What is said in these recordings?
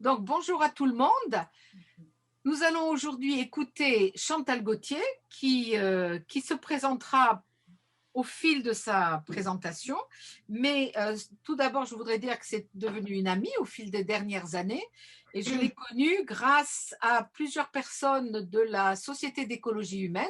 Donc, bonjour à tout le monde. Nous allons aujourd'hui écouter Chantal Gauthier qui se présentera au fil de sa présentation. Mais tout d'abord, je voudrais dire que c'est devenu une amie au fil des dernières années et je l'ai connue grâce à plusieurs personnes de la Société d'écologie humaine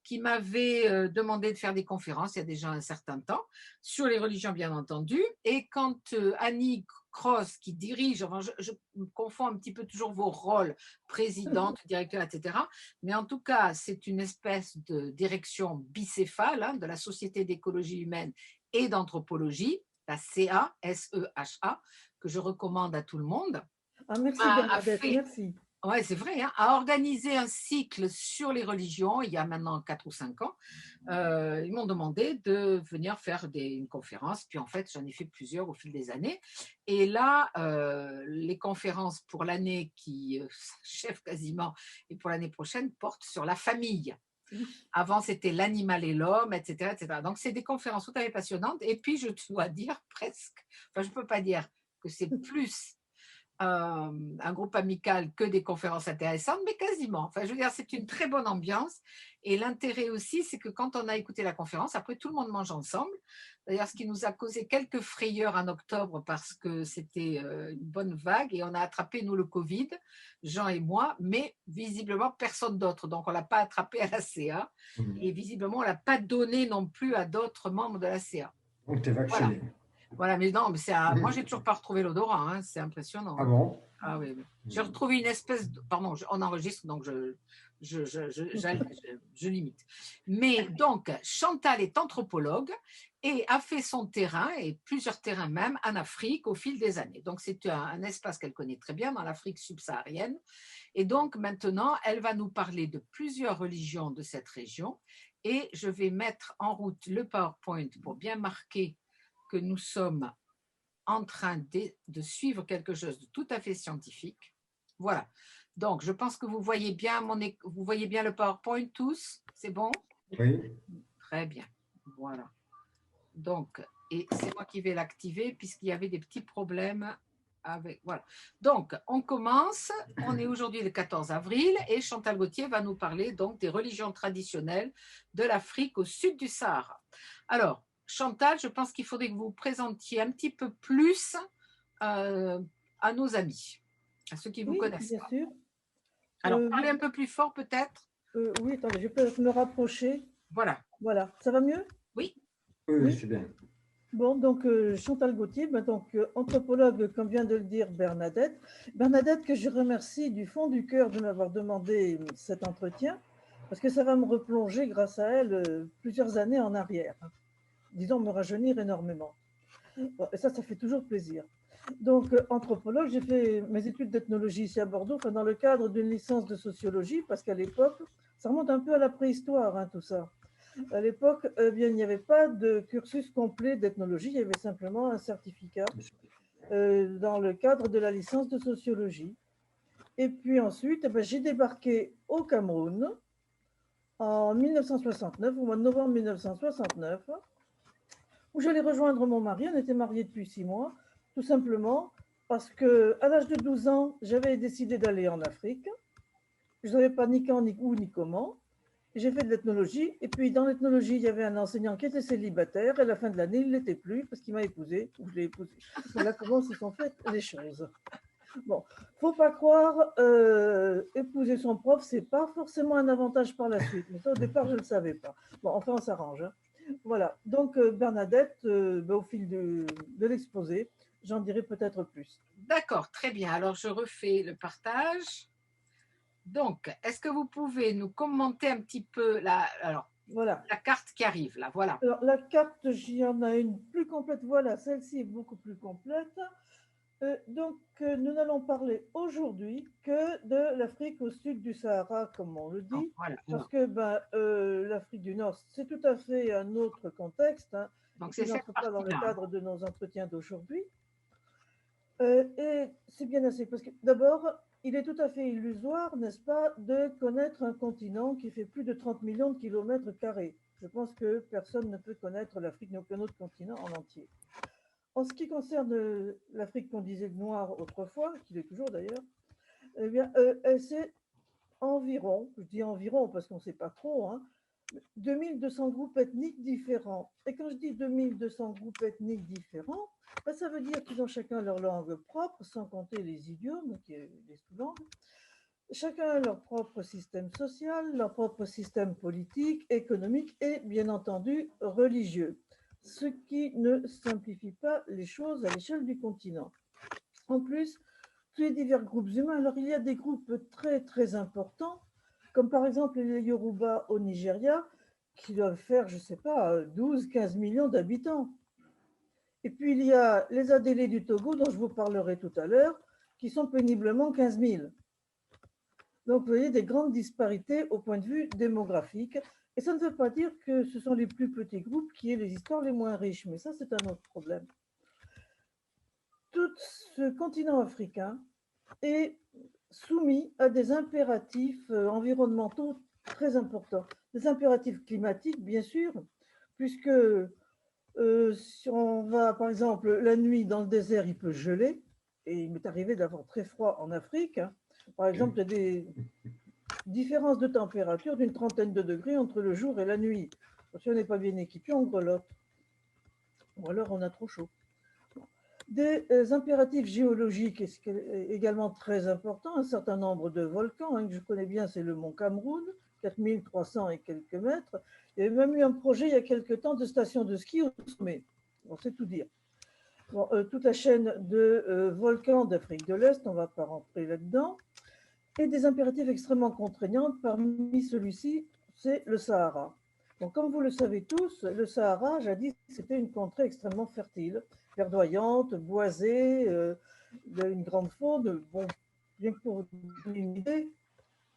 qui m'avaient demandé de faire des conférences il y a déjà un certain temps sur les religions, bien entendu. Et quand Annie Cross, qui dirige, enfin, je confonds un petit peu toujours vos rôles, présidente, directeur, etc. Mais en tout cas, c'est une espèce de direction bicéphale de la Société d'écologie humaine et d'anthropologie, la CA, SEHA, que je recommande à tout le monde. Ah, merci Bernadette, Fait, merci. ouais, c'est vrai, a organisé un cycle sur les religions il y a maintenant 4 ou 5 ans. Ils m'ont demandé de venir faire une conférence, puis en fait, j'en ai fait plusieurs au fil des années. Et là, les conférences pour l'année qui s'achève quasiment et pour l'année prochaine portent sur la famille. Oui. Avant, c'était l'animal et l'homme, etc., etc. Donc, c'est des conférences tout à fait passionnantes. Et puis, je dois dire presque, enfin, je ne peux pas dire que c'est plus un groupe amical que des conférences intéressantes, mais quasiment. Enfin, je veux dire, c'est une très bonne ambiance. Et l'intérêt aussi, c'est que quand on a écouté la conférence, après, tout le monde mange ensemble. D'ailleurs, ce qui nous a causé quelques frayeurs en octobre parce que c'était une bonne vague et on a attrapé, nous, le Covid, Jean et moi, mais visiblement personne d'autre. Donc, on ne l'a pas attrapé à la CA et visiblement, on ne l'a pas donné non plus à d'autres membres de la CA. Donc, tu es Voilà. vacciné. Voilà, mais non, mais moi, j'ai toujours pas retrouvé l'odorat, c'est impressionnant. Ah bon? Ah oui, oui. J'ai retrouvé une espèce de. Pardon, on enregistre, donc je limite. Mais donc, Chantal est anthropologue et a fait son terrain, et plusieurs terrains même, en Afrique au fil des années. Donc, c'est un espace qu'elle connaît très bien dans l'Afrique subsaharienne. Et donc, maintenant, elle va nous parler de plusieurs religions de cette région. Et je vais mettre en route le PowerPoint pour bien marquer que nous sommes en train de suivre quelque chose de tout à fait scientifique. Voilà. Donc, je pense que vous voyez bien le PowerPoint tous. C'est bon? Oui. Très bien. Voilà. Donc, et c'est moi qui vais l'activer puisqu'il y avait des petits problèmes avec. Voilà. Donc, on commence. On est aujourd'hui le 14 avril et Chantal Gauthier va nous parler donc des religions traditionnelles de l'Afrique au sud du Sahara. Alors, Chantal, je pense qu'il faudrait que vous vous présentiez un petit peu plus à nos amis, à ceux qui ne vous Oui, connaissent bien pas. sûr. Alors, parlez Oui, un peu plus fort peut-être. oui, attendez, je peux me rapprocher. Voilà. Voilà, ça va mieux? Oui. Oui, Oui. c'est bien. Bon, donc Chantal Gauthier, anthropologue, comme vient de le dire Bernadette. Bernadette, que je remercie du fond du cœur de m'avoir demandé cet entretien, parce que ça va me replonger, grâce à elle, plusieurs années en arrière. Disons, me rajeunir énormément. Bon, et ça fait toujours plaisir. Donc, anthropologue, j'ai fait mes études d'ethnologie ici à Bordeaux, dans le cadre d'une licence de sociologie, parce qu'à l'époque, ça remonte un peu à la préhistoire, tout ça. À l'époque, bien, il n'y avait pas de cursus complet d'ethnologie, il y avait simplement un certificat dans le cadre de la licence de sociologie. Et puis ensuite, j'ai débarqué au Cameroun en 1969, au mois de novembre 1969, où j'allais rejoindre mon mari. On était mariés depuis 6 mois, tout simplement parce qu'à l'âge de 12 ans, j'avais décidé d'aller en Afrique. Je ne savais pas ni quand, ni où, ni comment. J'ai fait de l'ethnologie. Et puis, dans l'ethnologie, il y avait un enseignant qui était célibataire. Et à la fin de l'année, il ne l'était plus parce qu'il m'a épousée, ou je l'ai épousé. Voilà comment se sont faites les choses. Bon, faut pas croire, épouser son prof, c'est pas forcément un avantage par la suite. Mais ça, au départ, je ne le savais pas. Bon, enfin, on s'arrange. Voilà. Donc, Bernadette, au fil de l'exposé, j'en dirai peut-être plus. D'accord, très bien. Alors, je refais le partage. Donc, est-ce que vous pouvez nous commenter un petit peu Voilà. la carte qui arrive là? Voilà. Alors, la carte, j'y en a une plus complète. Voilà, celle-ci est beaucoup plus complète. Nous n'allons parler aujourd'hui que de l'Afrique au sud du Sahara, comme on le Non, dit, voilà. parce que l'Afrique du Nord, c'est tout à fait un autre contexte, Donc, qui c'est cette n'entre pas dans le partie-là. cadre de nos entretiens d'aujourd'hui. Et c'est bien assez, parce que d'abord, il est tout à fait illusoire, n'est-ce pas, de connaître un continent qui fait plus de 30 millions de kilomètres carrés. Je pense que personne ne peut connaître l'Afrique ni aucun autre continent en entier. En ce qui concerne l'Afrique qu'on disait noire autrefois, qu'il est toujours d'ailleurs, eh bien, c'est environ, je dis environ parce qu'on ne sait pas trop, hein, 2200 groupes ethniques différents. Et quand je dis 2200 groupes ethniques différents, ben, ça veut dire qu'ils ont chacun leur langue propre, sans compter les idiomes, qui est les sous-langues. Chacun a leur propre système social, leur propre système politique, économique et, bien entendu, religieux, ce qui ne simplifie pas les choses à l'échelle du continent. En plus, tous les divers groupes humains, alors il y a des groupes très très importants, comme par exemple les Yoruba au Nigeria, qui doivent faire, je ne sais pas, 12-15 millions d'habitants. Et puis il y a les Adélés du Togo, dont je vous parlerai tout à l'heure, qui sont péniblement 15 000. Donc, vous voyez des grandes disparités au point de vue démographique. Et ça ne veut pas dire que ce sont les plus petits groupes qui aient les histoires les moins riches, mais ça, c'est un autre problème. Tout ce continent africain est soumis à des impératifs environnementaux très importants. Des impératifs climatiques, bien sûr, puisque si on va, par exemple, la nuit dans le désert, il peut geler. Et il m'est arrivé d'avoir très froid en Afrique. Par exemple, il y a des différence de température d'une trentaine de degrés entre le jour et la nuit. Si on n'est pas bien équipé, on grelotte. Ou alors on a trop chaud. Des impératifs géologiques également très importants. Un certain nombre de volcans, que je connais bien, c'est le mont Cameroun, 4300 et quelques mètres. Il y a même eu un projet il y a quelques temps de station de ski au sommet. On sait tout dire. Bon, toute la chaîne de volcans d'Afrique de l'Est, on ne va pas rentrer là-dedans. Et des impératifs extrêmement contraignants. Parmi celui-ci, c'est le Sahara. Donc, comme vous le savez tous, le Sahara, jadis, c'était une contrée extrêmement fertile, verdoyante, boisée, une grande faune. Bon, bien que pour vous donner une idée,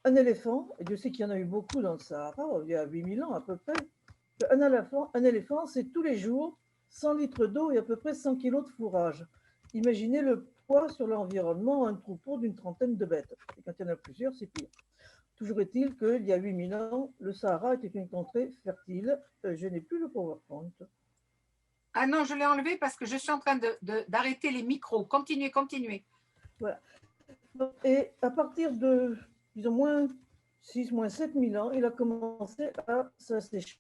un éléphant, et Dieu sait qu'il y en a eu beaucoup dans le Sahara, il y a 8000 ans à peu près, un éléphant, c'est tous les jours 100 litres d'eau et à peu près 100 kilos de fourrage. Imaginez le poids sur l'environnement, un troupeau d'une trentaine de bêtes. Et quand il y en a plusieurs, c'est pire. Toujours est-il qu'il y a 8000 ans, le Sahara était une contrée fertile. Je n'ai plus le PowerPoint. Ah non, je l'ai enlevé parce que je suis en train d'arrêter les micros. Continuez, continuez. Voilà. Et à partir de, disons, moins 6, moins 7000 ans, il a commencé à s'assécher.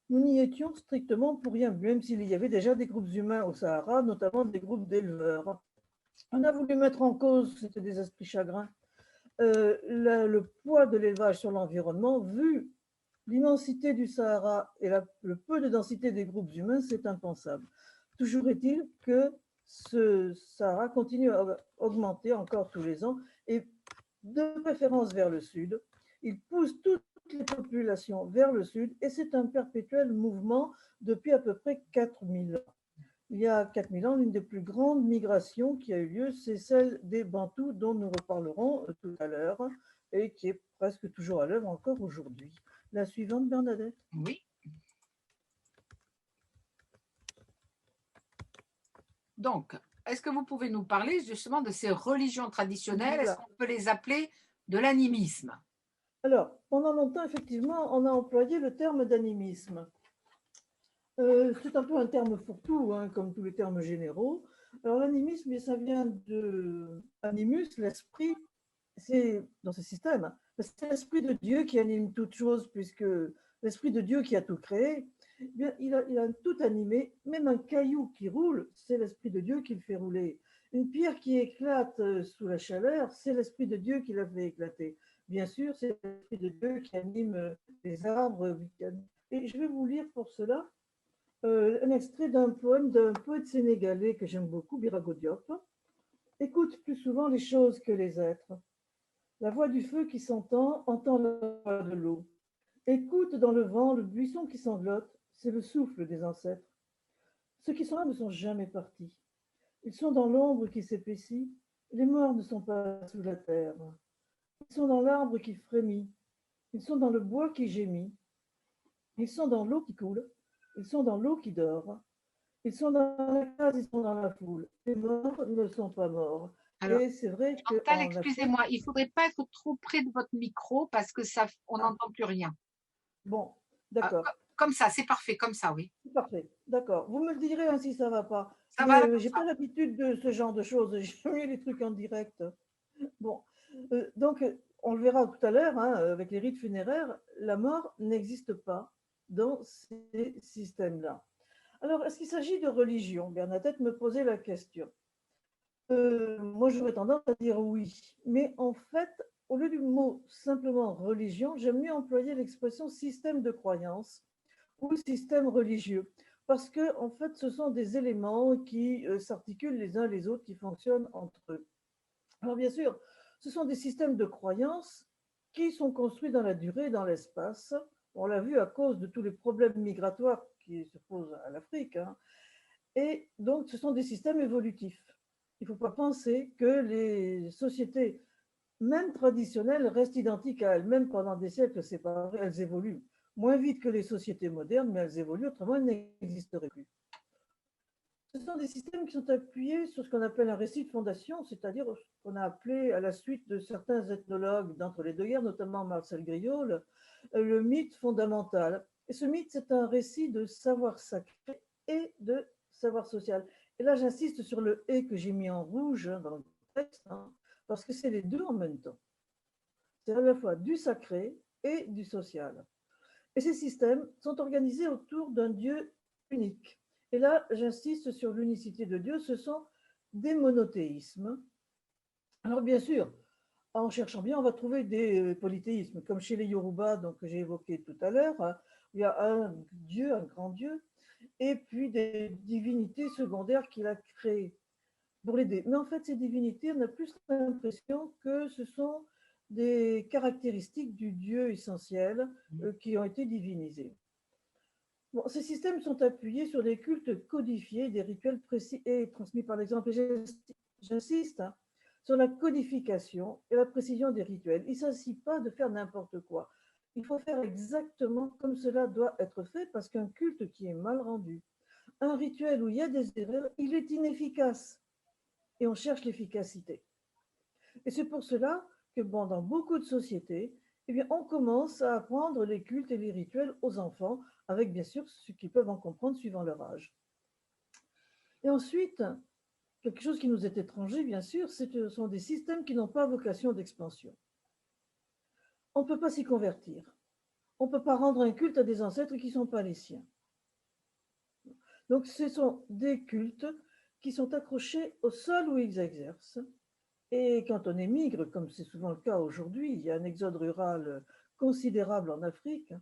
Nous n'y étions strictement pour rien, même s'il y avait déjà des groupes humains au Sahara, notamment des groupes d'éleveurs. On a voulu mettre en cause, c'était des esprits chagrins, le poids de l'élevage sur l'environnement, vu l'immensité du Sahara et le peu de densité des groupes humains, c'est impensable. Toujours est-il que ce Sahara continue à augmenter encore tous les ans et de préférence vers le sud. Il pousse toutes les populations vers le sud et c'est un perpétuel mouvement depuis à peu près 4000 ans. Il y a 4000 ans, l'une des plus grandes migrations qui a eu lieu, c'est celle des Bantous dont nous reparlerons tout à l'heure et qui est presque toujours à l'œuvre encore aujourd'hui. La suivante, Bernadette. Oui. Donc, est-ce que vous pouvez nous parler justement de ces religions traditionnelles? Voilà. Est-ce qu'on peut les appeler de l'animisme? Alors, pendant longtemps, effectivement, on a employé le terme d'animisme. C'est un peu un terme fourre-tout, hein, comme tous les termes généraux. Alors, l'animisme, ça vient de animus, l'esprit, c'est dans ce système, c'est l'esprit de Dieu qui anime toute chose, puisque l'esprit de Dieu qui a tout créé, eh bien, il a tout animé, même un caillou qui roule, c'est l'esprit de Dieu qui le fait rouler. Une pierre qui éclate sous la chaleur, c'est l'esprit de Dieu qui l'a fait éclater. Bien sûr, c'est l'esprit de Dieu qui anime les arbres. Et je vais vous lire pour cela un extrait d'un poème d'un poète sénégalais que j'aime beaucoup, Birago Diop. Écoute plus souvent les choses que les êtres. La voix du feu qui s'entend entend la voix de l'eau. Écoute dans le vent le buisson qui sanglote, c'est le souffle des ancêtres. Ceux qui sont là ne sont jamais partis. Ils sont dans l'ombre qui s'épaissit. Les morts ne sont pas sous la terre. Ils sont dans l'arbre qui frémit. Ils sont dans le bois qui gémit. Ils sont dans l'eau qui coule. Ils sont dans l'eau qui dort. Ils sont dans la case, ils sont dans la foule. Les morts ne sont pas morts. Alors, et c'est vrai que. Chantal, excusez-moi, il ne faudrait pas être trop près de votre micro parce que ça, on n'entend plus rien. Bon, d'accord. Comme ça, c'est parfait, comme ça, oui. C'est parfait, d'accord. Vous me le direz hein, si ça ne va pas. Ça va Mais j'ai pas l'habitude de ce genre de choses. J'aime mieux les trucs en direct. Bon, donc on le verra tout à l'heure, hein, avec les rites funéraires, la mort n'existe pas dans ces systèmes-là. Alors, est-ce qu'il s'agit de religion? Bernadette me posait la question. Moi, j'aurais tendance à dire oui. Mais en fait, au lieu du mot simplement religion, j'aime mieux employer l'expression système de croyance ou système religieux. Parce que, en fait, ce sont des éléments qui s'articulent les uns les autres, qui fonctionnent entre eux. Alors, bien sûr, ce sont des systèmes de croyance qui sont construits dans la durée et dans l'espace. On l'a vu à cause de tous les problèmes migratoires qui se posent à l'Afrique, hein. Et donc, ce sont des systèmes évolutifs. Il ne faut pas penser que les sociétés, même traditionnelles, restent identiques à elles-mêmes pendant des siècles séparés. Elles évoluent moins vite que les sociétés modernes, mais elles évoluent, autrement elles n'existeraient plus. Ce sont des systèmes qui sont appuyés sur ce qu'on appelle un récit de fondation, c'est-à-dire ce qu'on a appelé, à la suite de certains ethnologues d'entre les deux guerres, notamment Marcel Griaule, le mythe fondamental. Et ce mythe, c'est un récit de savoir sacré et de savoir social. Et là, j'insiste sur le « et » que j'ai mis en rouge dans le texte, hein, parce que c'est les deux en même temps. C'est à la fois du sacré et du social. Et ces systèmes sont organisés autour d'un Dieu unique. Et là, j'insiste sur l'unicité de Dieu, ce sont des monothéismes. Alors bien sûr, en cherchant bien, on va trouver des polythéismes, comme chez les Yoruba, donc, que j'ai évoqué tout à l'heure. Il y a un Dieu, un grand Dieu, et puis des divinités secondaires qu'il a créées pour l'aider. Mais en fait, ces divinités, on a plus l'impression que ce sont des caractéristiques du Dieu essentiel qui ont été divinisées. Bon, ces systèmes sont appuyés sur des cultes codifiés, des rituels précis et transmis par l'exemple. J'insiste, hein, sur la codification et la précision des rituels. Il ne s'agit pas de faire n'importe quoi. Il faut faire exactement comme cela doit être fait, parce qu'un culte qui est mal rendu, un rituel où il y a des erreurs, il est inefficace. Et on cherche l'efficacité. Et c'est pour cela que bon, dans beaucoup de sociétés, eh bien, on commence à apprendre les cultes et les rituels aux enfants, avec bien sûr ce qu'ils peuvent en comprendre suivant leur âge. Et ensuite, quelque chose qui nous est étranger, bien sûr, ce sont des systèmes qui n'ont pas vocation d'expansion. On ne peut pas s'y convertir. On ne peut pas rendre un culte à des ancêtres qui ne sont pas les siens. Donc, ce sont des cultes qui sont accrochés au sol où ils exercent. Et quand on émigre, comme c'est souvent le cas aujourd'hui, il y a un exode rural considérable en Afrique.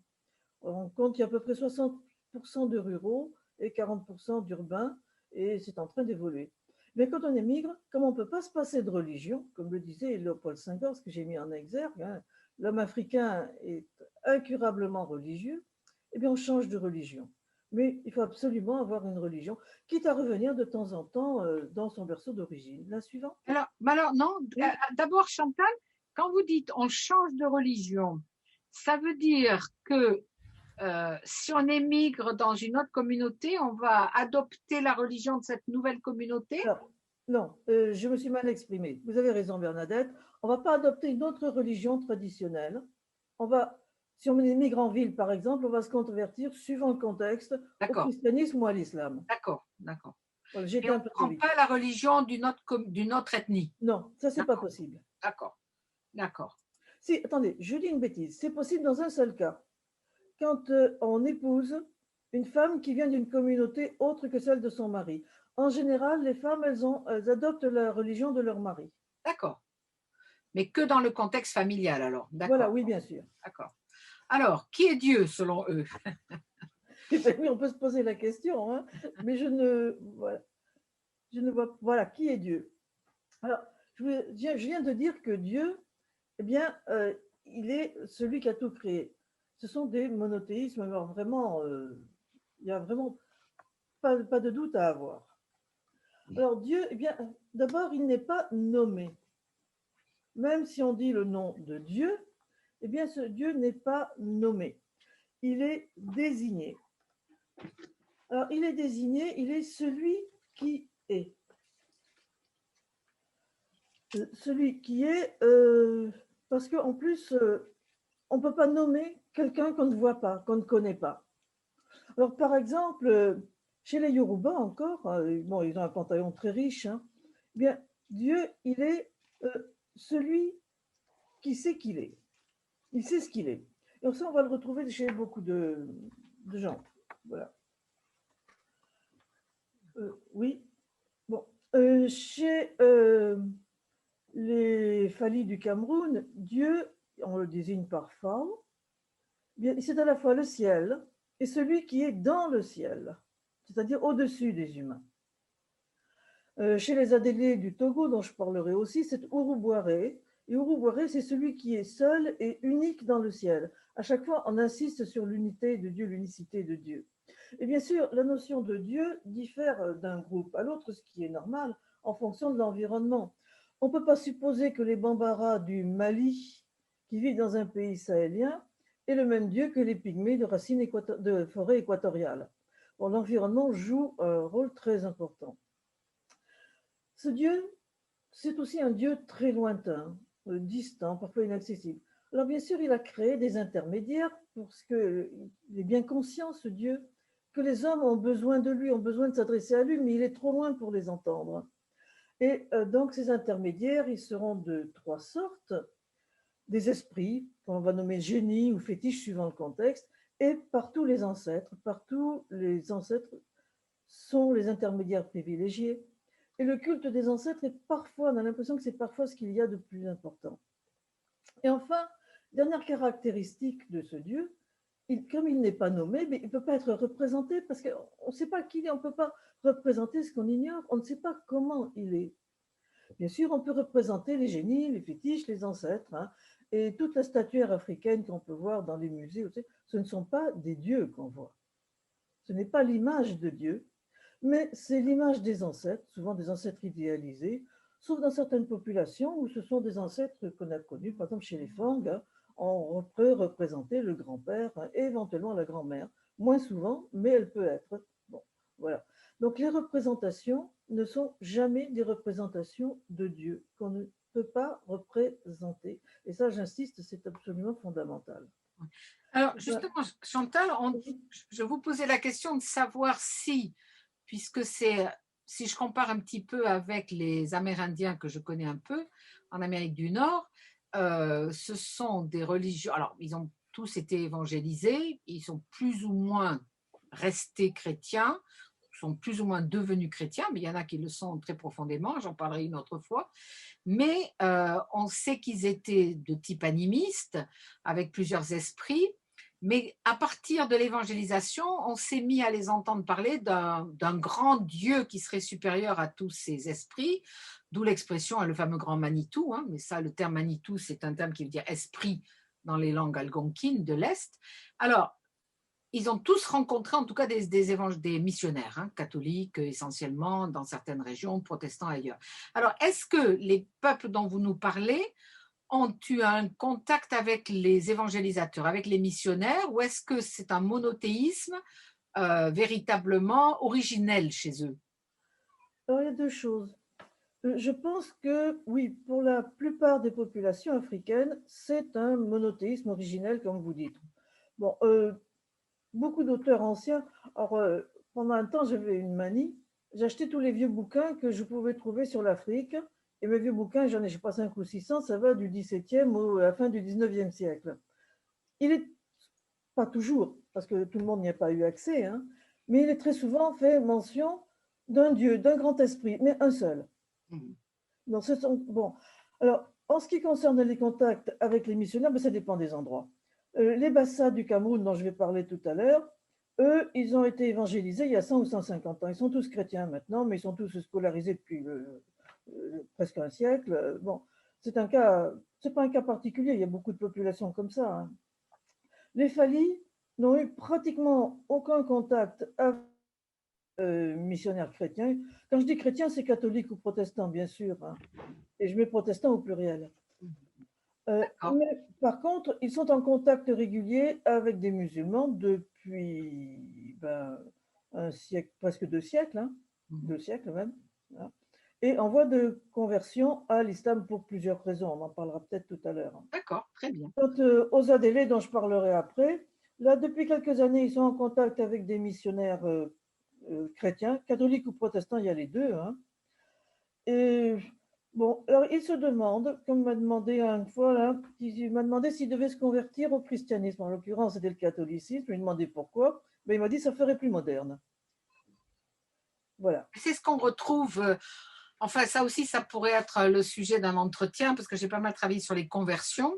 On compte qu'il y a à peu près 60% de ruraux et 40% d'urbains, et c'est en train d'évoluer. Mais quand on émigre, comme on ne peut pas se passer de religion, comme le disait Léopold Senghor, ce que j'ai mis en exergue, hein, l'homme africain est incurablement religieux, eh bien on change de religion. Mais il faut absolument avoir une religion, quitte à revenir de temps en temps dans son berceau d'origine. La suivante. Alors non, Oui. d'abord Chantal, quand vous dites on change de religion, ça veut dire que si on émigre dans une autre communauté, on va adopter la religion de cette nouvelle communauté? Alors, non, je me suis mal exprimée. Vous avez raison, Bernadette. On ne va pas adopter une autre religion traditionnelle. Si on émigre en ville, par exemple, on va se convertir, suivant le contexte, au christianisme ou à l'islam. D'accord, d'accord. Voilà, Et on ne prend pas la religion d'une autre ethnie? Non, ça, c'est pas possible. D'accord, d'accord. Si, attendez, je dis une bêtise. C'est possible dans un seul cas. Quand on épouse une femme qui vient d'une communauté autre que celle de son mari. En général, les femmes, elles adoptent la religion de leur mari. D'accord. Mais que dans le contexte familial, alors. D'accord. Voilà, oui, bien sûr. D'accord. Alors, qui est Dieu selon eux? Oui, on peut se poser la question, hein, mais je ne vois. Voilà, qui est Dieu? Alors, je viens de dire que Dieu, eh bien, il est celui qui a tout créé. Ce sont des monothéismes, alors vraiment, il n'y a vraiment pas de doute à avoir. Alors, Dieu, eh bien, d'abord, il n'est pas nommé. Même si on dit le nom de Dieu, eh bien, ce Dieu n'est pas nommé. Il est désigné. Alors, il est désigné, il est celui qui est. Celui qui est, parce qu'en plus, on ne peut pas nommer quelqu'un qu'on ne voit pas, qu'on ne connaît pas. Alors, par exemple, Chez les Yoruba encore, bon, ils ont un panthéon très riche, hein, eh bien, Dieu, il est celui qui sait qu'il est. Il sait ce qu'il est. Et ça, on va le retrouver chez beaucoup de gens. Voilà. Oui. Bon. Chez les Fali du Cameroun, Dieu, on le désigne par Fa, c'est à la fois le ciel et celui qui est dans le ciel, c'est-à-dire au-dessus des humains. Chez les Adélés du Togo, dont je parlerai aussi, c'est Urubuare. Et Urubuare, c'est celui qui est seul et unique dans le ciel. À chaque fois, on insiste sur l'unité de Dieu, l'unicité de Dieu. Et bien sûr, la notion de Dieu diffère d'un groupe à l'autre, ce qui est normal, en fonction de l'environnement. On ne peut pas supposer que les Bambara du Mali, qui vivent dans un pays sahélien, aient le même Dieu que les Pygmées de forêt équatoriale. Bon, l'environnement joue un rôle très important. Ce Dieu, c'est aussi un Dieu très lointain, distant, parfois inaccessible. Alors bien sûr, il a créé des intermédiaires parce qu'il est bien conscient, ce Dieu, que les hommes ont besoin de lui, ont besoin de s'adresser à lui, mais il est trop loin pour les entendre. Et donc ces intermédiaires, ils seront de trois sortes, des esprits, qu'on va nommer génies ou fétiches suivant le contexte, et partout les ancêtres sont les intermédiaires privilégiés. Et le culte des ancêtres est parfois, on a l'impression que c'est parfois ce qu'il y a de plus important. Et enfin, dernière caractéristique de ce Dieu, comme il n'est pas nommé, mais il ne peut pas être représenté parce qu'on ne sait pas qui il est, on ne peut pas représenter ce qu'on ignore, on ne sait pas comment il est. Bien sûr, on peut représenter les génies, les fétiches, les ancêtres, hein, et toute la statuaire africaine qu'on peut voir dans les musées, ce ne sont pas des dieux qu'on voit. Ce n'est pas l'image de Dieu, mais c'est l'image des ancêtres, souvent des ancêtres idéalisés, sauf dans certaines populations où ce sont des ancêtres qu'on a connus, par exemple chez les Fang, hein, on peut représenter le grand-père, hein, et éventuellement la grand-mère, moins souvent, mais elle peut être. Bon, voilà. Donc les représentations ne sont jamais des représentations de Dieu, qu'on ne peut pas représenter. Et ça, j'insiste, c'est absolument fondamental. Alors, justement, Chantal, je vous posais la question de savoir si, puisque si je compare un petit peu avec les Amérindiens que je connais un peu en Amérique du Nord, ce sont des religions, alors ils ont tous été évangélisés, ils sont plus ou moins restés chrétiens, sont plus ou moins devenus chrétiens, mais il y en a qui le sont très profondément, j'en parlerai une autre fois. Mais on sait qu'ils étaient de type animiste, avec plusieurs esprits. Mais à partir de l'évangélisation, on s'est mis à les entendre parler d'un grand Dieu qui serait supérieur à tous ces esprits, d'où l'expression, le fameux grand Manitou. Hein, mais ça, le terme Manitou, c'est un terme qui veut dire esprit dans les langues algonquines de l'Est. Alors, ils ont tous rencontré en tout cas des missionnaires, hein, catholiques essentiellement, dans certaines régions, protestants ailleurs. Alors, est-ce que les peuples dont vous nous parlez ont eu un contact avec les évangélisateurs, avec les missionnaires, ou est-ce que c'est un monothéisme véritablement originel chez eux? Alors, il y a deux choses. Je pense que oui, pour la plupart des populations africaines, c'est un monothéisme originel, comme vous dites. Bon, beaucoup d'auteurs anciens. Alors, pendant un temps, j'avais une manie. J'achetais tous les vieux bouquins que je pouvais trouver sur l'Afrique. Et mes vieux bouquins, j'en ai, je sais pas, 5 ou 600, ça va du 17e à la fin du 19e siècle. Il est pas toujours, parce que tout le monde n'y a pas eu accès, hein, mais il est très souvent fait mention d'un Dieu, d'un grand esprit, mais un seul. Donc, bon. Alors, en ce qui concerne les contacts avec les missionnaires, ben, ça dépend des endroits. Les Bassa du Cameroun, dont je vais parler tout à l'heure, eux, ils ont été évangélisés il y a 100 ou 150 ans. Ils sont tous chrétiens maintenant, mais ils sont tous scolarisés depuis presque un siècle. Bon, c'est pas un cas particulier, il y a beaucoup de populations comme ça, hein. Les Fali n'ont eu pratiquement aucun contact avec missionnaires chrétiens. Quand je dis chrétiens, c'est catholique ou protestant, bien sûr, hein. Et je mets protestant au pluriel. Mais par contre, ils sont en contact régulier avec des musulmans depuis un siècle, presque 2 siècles, hein, 2 siècles même, hein, et en voie de conversion à l'islam pour plusieurs raisons. On en parlera peut-être tout à l'heure. D'accord, très bien. Quant aux Adélés, dont je parlerai après, là, depuis quelques années, ils sont en contact avec des missionnaires chrétiens, catholiques ou protestants, il y a les deux. Hein. Et bon, alors il se demande, comme m'a demandé une fois, là, il m'a demandé s'il devait se convertir au christianisme. En l'occurrence, c'était le catholicisme. Je lui ai demandé pourquoi. Mais il m'a dit ça ferait plus moderne. Voilà. C'est ce qu'on retrouve. Enfin, ça aussi, ça pourrait être le sujet d'un entretien parce que j'ai pas mal travaillé sur les conversions.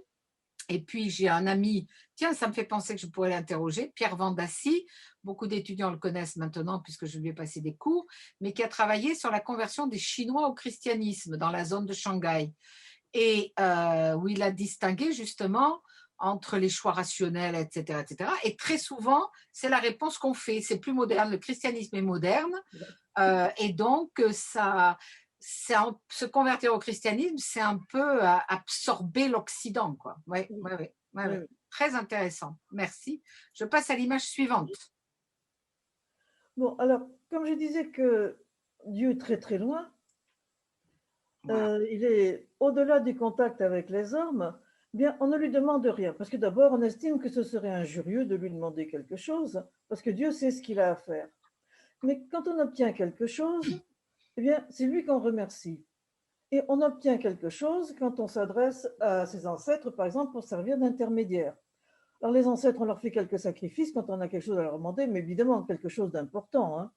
Et puis, j'ai un ami, tiens, ça me fait penser que je pourrais l'interroger, Pierre Vendassi. Beaucoup d'étudiants le connaissent maintenant puisque je lui ai passé des cours, mais qui a travaillé sur la conversion des Chinois au christianisme dans la zone de Shanghai. Et où il a distingué justement entre les choix rationnels, etc., etc. Et très souvent, c'est la réponse qu'on fait. C'est plus moderne, le christianisme est moderne. Et donc, se convertir au christianisme, c'est un peu absorber l'Occident, quoi. Ouais, Oui, ouais, ouais, ouais, oui, ouais. oui. Très intéressant. Merci. Je passe à l'image suivante. Bon, alors, comme je disais que Dieu est très très loin, Voilà. il est au-delà du contact avec les hommes, bien, on ne lui demande rien. Parce que d'abord, on estime que ce serait injurieux de lui demander quelque chose, parce que Dieu sait ce qu'il a à faire. Mais quand on obtient quelque chose, eh bien, c'est lui qu'on remercie. Et on obtient quelque chose quand on s'adresse à ses ancêtres, par exemple, pour servir d'intermédiaire. Alors, les ancêtres, on leur fait quelques sacrifices quand on a quelque chose à leur demander, mais évidemment, quelque chose d'important. Hein.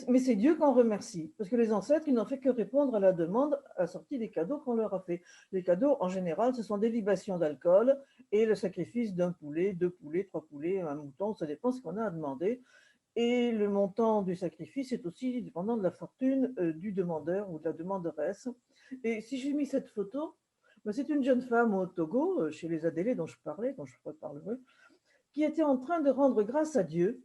Mais c'est Dieu qu'on remercie, parce que les ancêtres, ils n'ont fait que répondre à la demande assortie des cadeaux qu'on leur a fait. Les cadeaux, en général, ce sont des libations d'alcool et le sacrifice d'un poulet, deux poulets, trois poulets, un mouton, ça dépend ce qu'on a à demander. Et le montant du sacrifice est aussi dépendant de la fortune du demandeur ou de la demanderesse. Et si j'ai mis cette photo, ben, c'est une jeune femme au Togo, chez les Adélés dont je parlais, dont je reparlerai, qui était en train de rendre grâce à Dieu,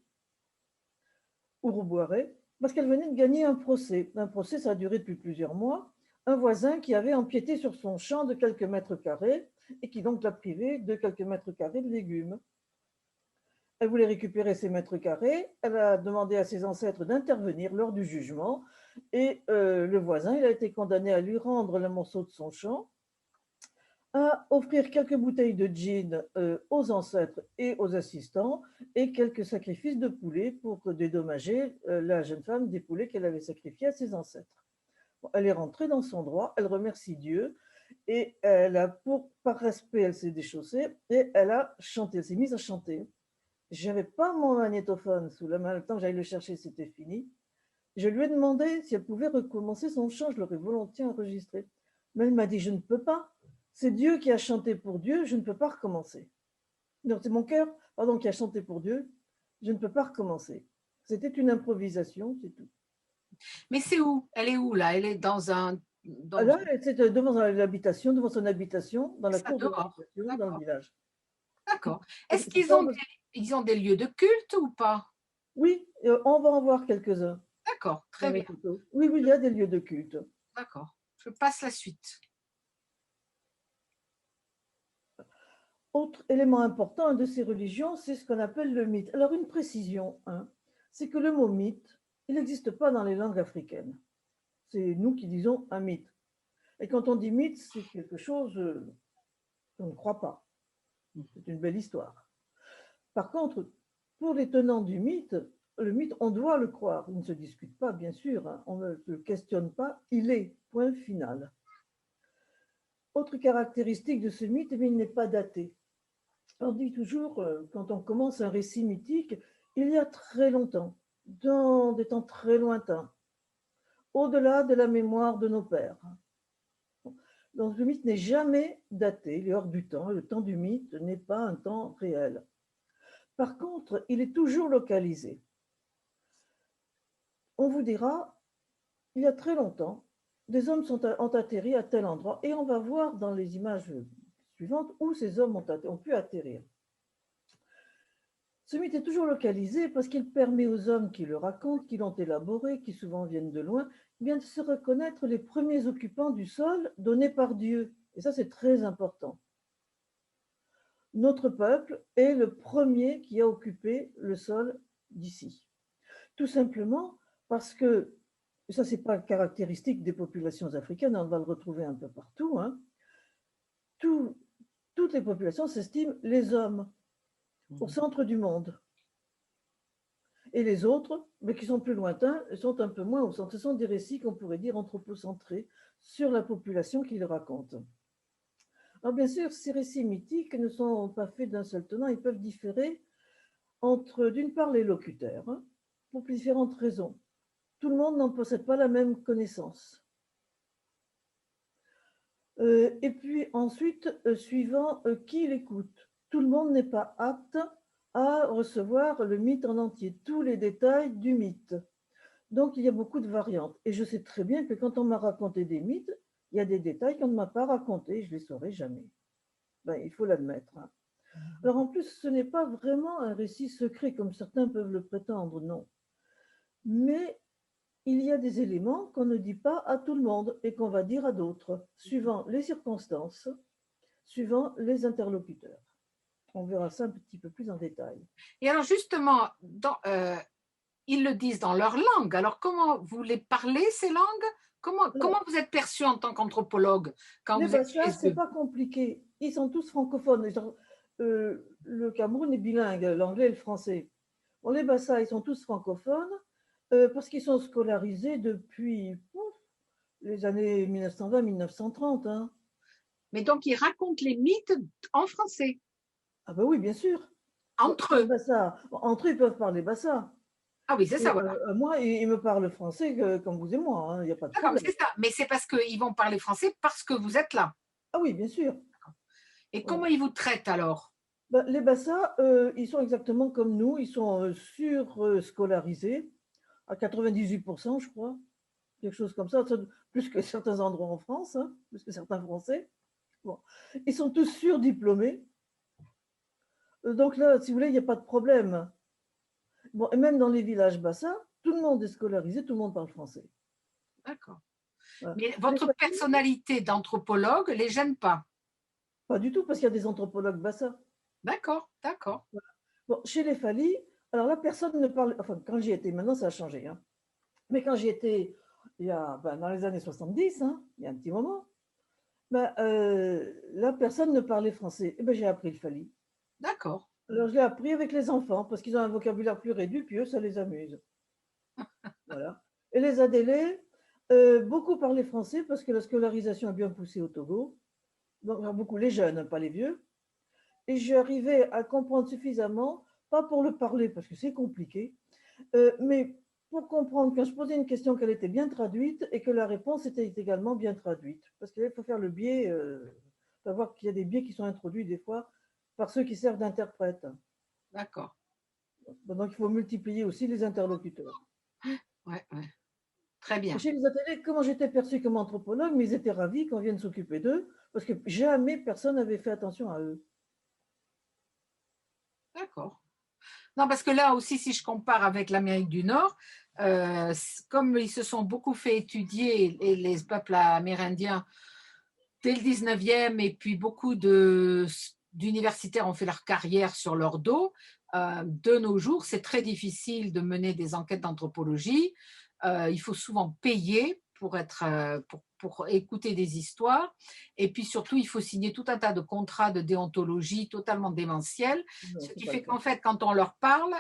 Urubuare, parce qu'elle venait de gagner un procès. Un procès, ça a duré depuis plusieurs mois. Un voisin qui avait empiété sur son champ de quelques mètres carrés et qui donc l'a privé de quelques mètres carrés de légumes. Elle voulait récupérer ses mètres carrés. Elle a demandé à ses ancêtres d'intervenir lors du jugement. Et le voisin, il a été condamné à lui rendre le morceau de son champ, à offrir quelques bouteilles de gin aux ancêtres et aux assistants et quelques sacrifices de poulets pour dédommager la jeune femme des poulets qu'elle avait sacrifiés à ses ancêtres. Bon, elle est rentrée dans son droit, elle remercie Dieu et elle a, par respect, elle s'est déchaussée et elle a chanté, elle s'est mise à chanter. Je n'avais pas mon magnétophone sous la main, le temps que j'aille le chercher, c'était fini. Je lui ai demandé si elle pouvait recommencer son chant, je l'aurais volontiers enregistré. Mais elle m'a dit, je ne peux pas. C'est Dieu qui a chanté pour Dieu, je ne peux pas recommencer. Donc c'est mon cœur, pardon, qui a chanté pour Dieu, je ne peux pas recommencer. C'était une improvisation, c'est tout. Mais c'est où? Elle est où là? Elle est dans un. Dans... Là, c'était devant l'habitation, devant son habitation, dans la Ça cour de dehors. l'habitation, dans le D'accord. village. D'accord. Est-ce C'est qu'ils pas... ont ils ont des lieux de culte ou pas? Oui, on va en voir quelques-uns D'accord. dans Très les bien. photos. Oui, oui, il y a des lieux de culte. D'accord. Je passe la suite. Autre élément important de ces religions, c'est ce qu'on appelle le mythe. Alors, une précision, hein, c'est que le mot mythe, il n'existe pas dans les langues africaines. C'est nous qui disons un mythe. Et quand on dit mythe, c'est quelque chose qu'on ne croit pas. C'est une belle histoire. Par contre, pour les tenants du mythe, le mythe, on doit le croire. Il ne se discute pas, bien sûr. Hein, on ne le questionne pas. Il est, point final. Autre caractéristique de ce mythe, il n'est pas daté. On dit toujours, quand on commence un récit mythique, il y a très longtemps, dans des temps très lointains, au-delà de la mémoire de nos pères. Donc le mythe n'est jamais daté, il est hors du temps, et le temps du mythe n'est pas un temps réel. Par contre, il est toujours localisé. On vous dira, il y a très longtemps, des hommes ont atterri à tel endroit, et on va voir dans les images suivantes où ces hommes ont pu atterrir. Ce mythe est toujours localisé parce qu'il permet aux hommes qui le racontent, qui l'ont élaboré, qui souvent viennent de loin, bien de se reconnaître les premiers occupants du sol donné par Dieu. Et ça, c'est très important. Notre peuple est le premier qui a occupé le sol d'ici. Tout simplement parce que, ça, ce n'est pas caractéristique des populations africaines, on va le retrouver un peu partout, hein, toutes les populations s'estiment les hommes au centre du monde. Et les autres, mais qui sont plus lointains, sont un peu moins au centre. Ce sont des récits qu'on pourrait dire anthropocentrés sur la population qu'ils racontent. Alors bien sûr, ces récits mythiques ne sont pas faits d'un seul tenant, ils peuvent différer entre, d'une part, les locuteurs, hein, pour différentes raisons. Tout le monde n'en possède pas la même connaissance. Et puis ensuite, suivant qui l'écoute. Tout le monde n'est pas apte à recevoir le mythe en entier, tous les détails du mythe. Donc, il y a beaucoup de variantes. Et je sais très bien que quand on m'a raconté des mythes, il y a des détails qu'on ne m'a pas racontés, je ne les saurai jamais. Ben, il faut l'admettre, hein. Alors en plus, ce n'est pas vraiment un récit secret comme certains peuvent le prétendre, non. Mais il y a des éléments qu'on ne dit pas à tout le monde et qu'on va dire à d'autres, suivant les circonstances, suivant les interlocuteurs. On verra ça un petit peu plus en détail. Et alors justement, ils le disent dans leur langue. Alors comment vous les parlez, ces langues? Comment vous êtes perçu en tant qu'anthropologue quand Les vous êtes Bassas, chez c'est eux? pas compliqué. Ils sont tous francophones. Le Cameroun est bilingue, l'anglais et le français. Bon, les Bassas, ils sont tous francophones parce qu'ils sont scolarisés depuis les années 1920-1930. Hein. Mais donc, ils racontent les mythes en français, Ah ben oui, bien sûr. Bon, entre les eux. Bassas, entre eux, ils peuvent parler Bassa. Ah oui, c'est ça, Et voilà. moi, ils me parlent français comme vous et moi. Hein, il n'y a pas de D'accord, mais problème. c'est ça. Mais c'est parce qu'ils vont parler français parce que vous êtes là. Ah oui, bien sûr. Et comment Voilà. ils vous traitent alors? Ben, les Bassas, ils sont exactement comme nous. Ils sont sur-scolarisés à 98%, je crois. Quelque chose comme ça, plus que certains endroits en France, hein, plus que certains Français. Bon. Ils sont tous surdiplômés. Donc là, si vous voulez, il n'y a pas de problème. Bon, et même dans les villages bassins, tout le monde est scolarisé, tout le monde parle français. D'accord. Voilà. Mais Les votre familles, personnalité d'anthropologue les gêne pas? pas du tout, parce qu'il y a des anthropologues bassins. D'accord, d'accord, Voilà. Bon, chez les Fali, alors là, personne ne parle. Enfin, quand j'y étais, maintenant ça a changé. Hein. Mais quand j'y étais, dans les années 70, hein, il y a un petit moment, là, personne ne parlait français. Et ben, j'ai appris le Fali. d'accord. Alors, je l'ai appris avec les enfants, parce qu'ils ont un vocabulaire plus réduit, puis eux, ça les amuse. Voilà. Et les Adélés, beaucoup parlaient français, parce que la scolarisation a bien poussé au Togo. Donc, beaucoup les jeunes, hein, pas les vieux. Et j'arrivais à comprendre suffisamment, pas pour le parler, parce que c'est compliqué, mais pour comprendre quand je posais une question qu'elle était bien traduite et que la réponse était également bien traduite. Parce qu'il faut faire le biais, il faut voir qu'il y a des biais qui sont introduits des fois par ceux qui servent d'interprètes. D'accord. Donc il faut multiplier aussi les interlocuteurs. Ouais, ouais. Très Et bien. chez les ateliers, comment j'étais perçue comme anthropologue, mais ils étaient ravis qu'on vienne s'occuper d'eux, parce que jamais personne n'avait fait attention à eux. D'accord. Non, parce que là aussi, si je compare avec l'Amérique du Nord, comme ils se sont beaucoup fait étudier, les peuples amérindiens, dès le 19e, et puis beaucoup d'universitaires ont fait leur carrière sur leur dos, de nos jours, c'est très difficile de mener des enquêtes d'anthropologie. Il faut souvent payer pour écouter des histoires. Et puis surtout, il faut signer tout un tas de contrats de déontologie totalement démentiels, Non, ce c'est qui pas le fait cas. qu'en fait, quand on leur parle,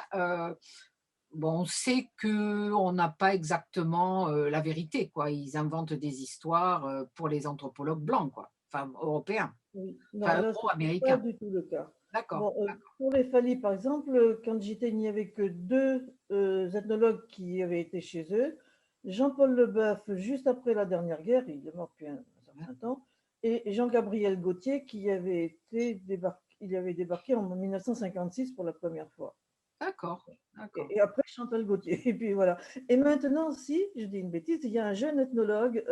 bon, on sait qu'on n'a pas exactement la vérité, quoi. Ils inventent des histoires pour les anthropologues blancs, quoi. Enfin, européens, Oui. Non, enfin, là, ce n'est pas euro-américains. du tout le cas. D'accord, Bon, pour les Fali, par exemple, quand j'étais, il n'y avait que deux ethnologues qui avaient été chez eux. Jean-Paul Leboeuf, juste après la dernière guerre, il est mort depuis un certain temps, et Jean-Gabriel Gauthier, il avait débarqué en 1956 pour la première fois. d'accord, d'accord, Et après, Chantal Gauthier. Et puis voilà. Et maintenant, si je dis une bêtise, il y a un jeune ethnologue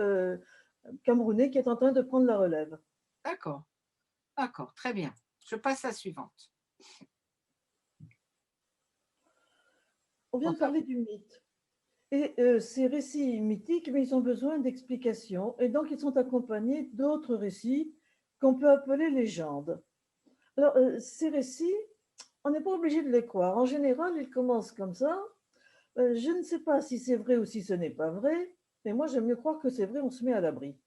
camerounais qui est en train de prendre la relève. d'accord, d'accord, très bien. Je passe à la suivante. On vient de Enfin, parler du mythe. Et ces récits mythiques, mais ils ont besoin d'explications. Et donc, ils sont accompagnés d'autres récits qu'on peut appeler légendes. Alors, ces récits, on n'est pas obligé de les croire. En général, ils commencent comme ça. Je ne sais pas si c'est vrai ou si ce n'est pas vrai, mais moi, j'aime mieux croire que c'est vrai, on se met à l'abri.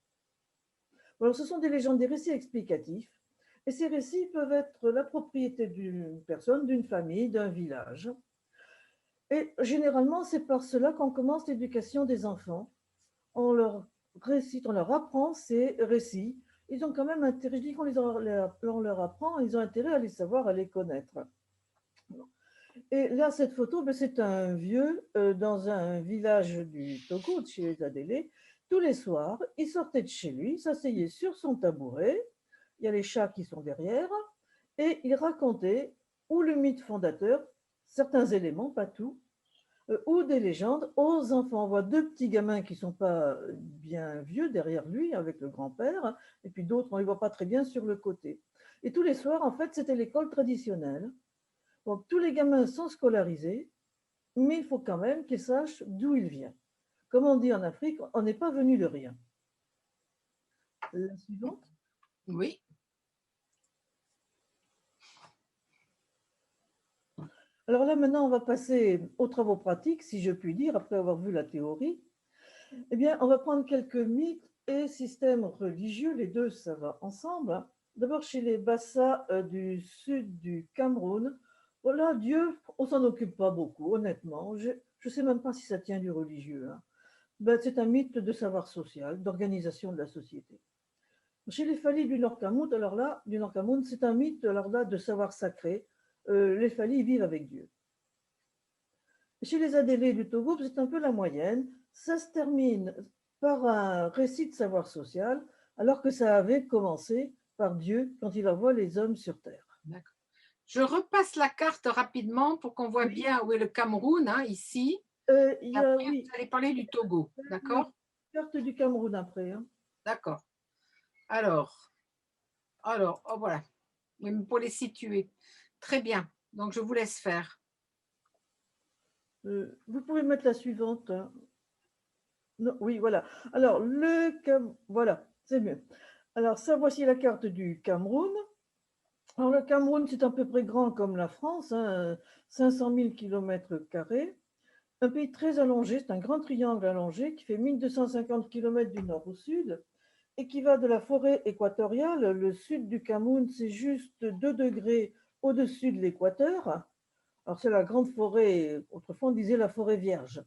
Alors, ce sont des légendes, des récits explicatifs. Et ces récits peuvent être la propriété d'une personne, d'une famille, d'un village. Et généralement, c'est par cela qu'on commence l'éducation des enfants. On leur récite, on leur apprend ces récits. Ils ont quand même intérêt, je dis on leur apprend, ils ont intérêt à les savoir, à les connaître. Et là, cette photo, ben, c'est un vieux dans un village du Togo, de chez les Adélés. Tous les soirs, il sortait de chez lui, s'asseyait sur son tabouret. Il y a les chats qui sont derrière. Et il racontait ou le mythe fondateur, certains éléments, pas tout, ou des légendes aux enfants. On voit deux petits gamins qui ne sont pas bien vieux derrière lui avec le grand-père, et puis d'autres, on ne les voit pas très bien sur le côté. Et tous les soirs, en fait, c'était l'école traditionnelle. Donc, tous les gamins sont scolarisés, mais il faut quand même qu'ils sachent d'où ils viennent. Comme on dit en Afrique, on n'est pas venu de rien. La suivante. Oui. Alors là, maintenant, on va passer aux travaux pratiques, si je puis dire, après avoir vu la théorie. Eh bien, on va prendre quelques mythes et systèmes religieux, les deux, ça va ensemble. D'abord, chez les Bassa du sud du Cameroun, voilà, Dieu, on s'en occupe pas beaucoup, honnêtement. Je ne sais même pas si ça tient du religieux, hein. Ben, c'est un mythe de savoir social, d'organisation de la société. Chez les Fali du Nord Cameroun, alors là, du Nord Cameroun, c'est un mythe alors là, de savoir sacré. Les Fali vivent avec Dieu. Chez les Adélés du Togo, c'est un peu la moyenne. Ça se termine par un récit de savoir social, alors que ça avait commencé par Dieu quand il envoie les hommes sur terre. D'accord. Je repasse la carte rapidement pour qu'on voit Oui. bien où est le Cameroun, hein, ici. Il Et y a, après, oui, vous allez parler du Togo. D'accord? carte du Cameroun après, hein. D'accord. Alors, oh, voilà. Pour les situer. Très bien. Donc, je vous laisse faire. Vous pouvez mettre la suivante, hein. Non, oui, voilà. Alors, voilà, c'est mieux. Alors, ça, voici la carte du Cameroun. Alors, le Cameroun, c'est à peu près grand comme la France, hein, 500 000 km². Un pays très allongé, c'est un grand triangle allongé qui fait 1250 km du nord au sud et qui va de la forêt équatoriale. Le sud du Cameroun, c'est juste 2 degrés au-dessus de l'équateur. Alors, c'est la grande forêt, autrefois on disait la forêt vierge.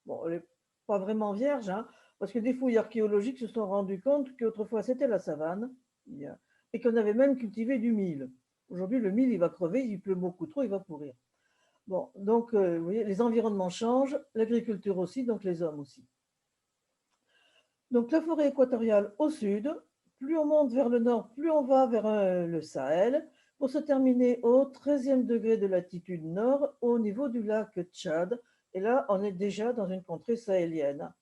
Bon, elle n'est pas vraiment vierge, hein, parce que des fouilles archéologiques se sont rendues compte qu'autrefois c'était la savane et qu'on avait même cultivé du mil. Aujourd'hui, le mil, il va crever, il pleut beaucoup trop, il va pourrir. Bon, donc, vous voyez, les environnements changent, l'agriculture aussi, donc les hommes aussi. Donc, la forêt équatoriale au sud, plus on monte vers le nord, plus on va vers le Sahel, pour se terminer au 13e degré de latitude nord, au niveau du lac Tchad. Et là, on est déjà dans une contrée sahélienne.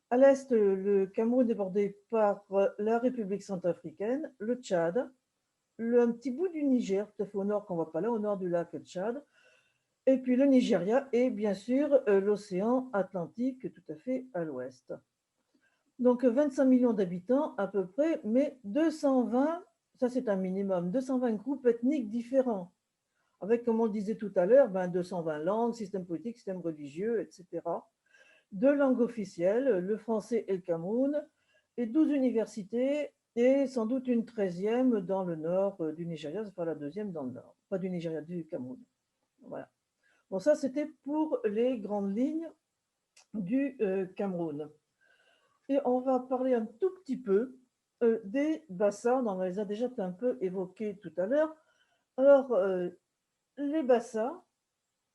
À l'est, le Cameroun est bordé par la République centrafricaine, le Tchad, un petit bout du Niger, tout à fait au nord qu'on ne voit pas là, au nord du lac Tchad, et puis le Nigeria et bien sûr l'océan Atlantique tout à fait à l'ouest. Donc 25 millions d'habitants à peu près, mais 220, ça c'est un minimum, 220 groupes ethniques différents, avec, comme on le disait tout à l'heure, 220 langues, système politique, système religieux, etc. Deux langues officielles, le français et le Cameroun, et 12 universités, et sans doute une 13e dans le nord du Nigeria, c'est pas la deuxième dans le nord, pas du Nigeria, du Cameroun. Voilà. Bon, ça, c'était pour les grandes lignes du Cameroun. Et on va parler un tout petit peu des Bassa. On les a déjà un peu évoqués tout à l'heure. Alors, les Bassa,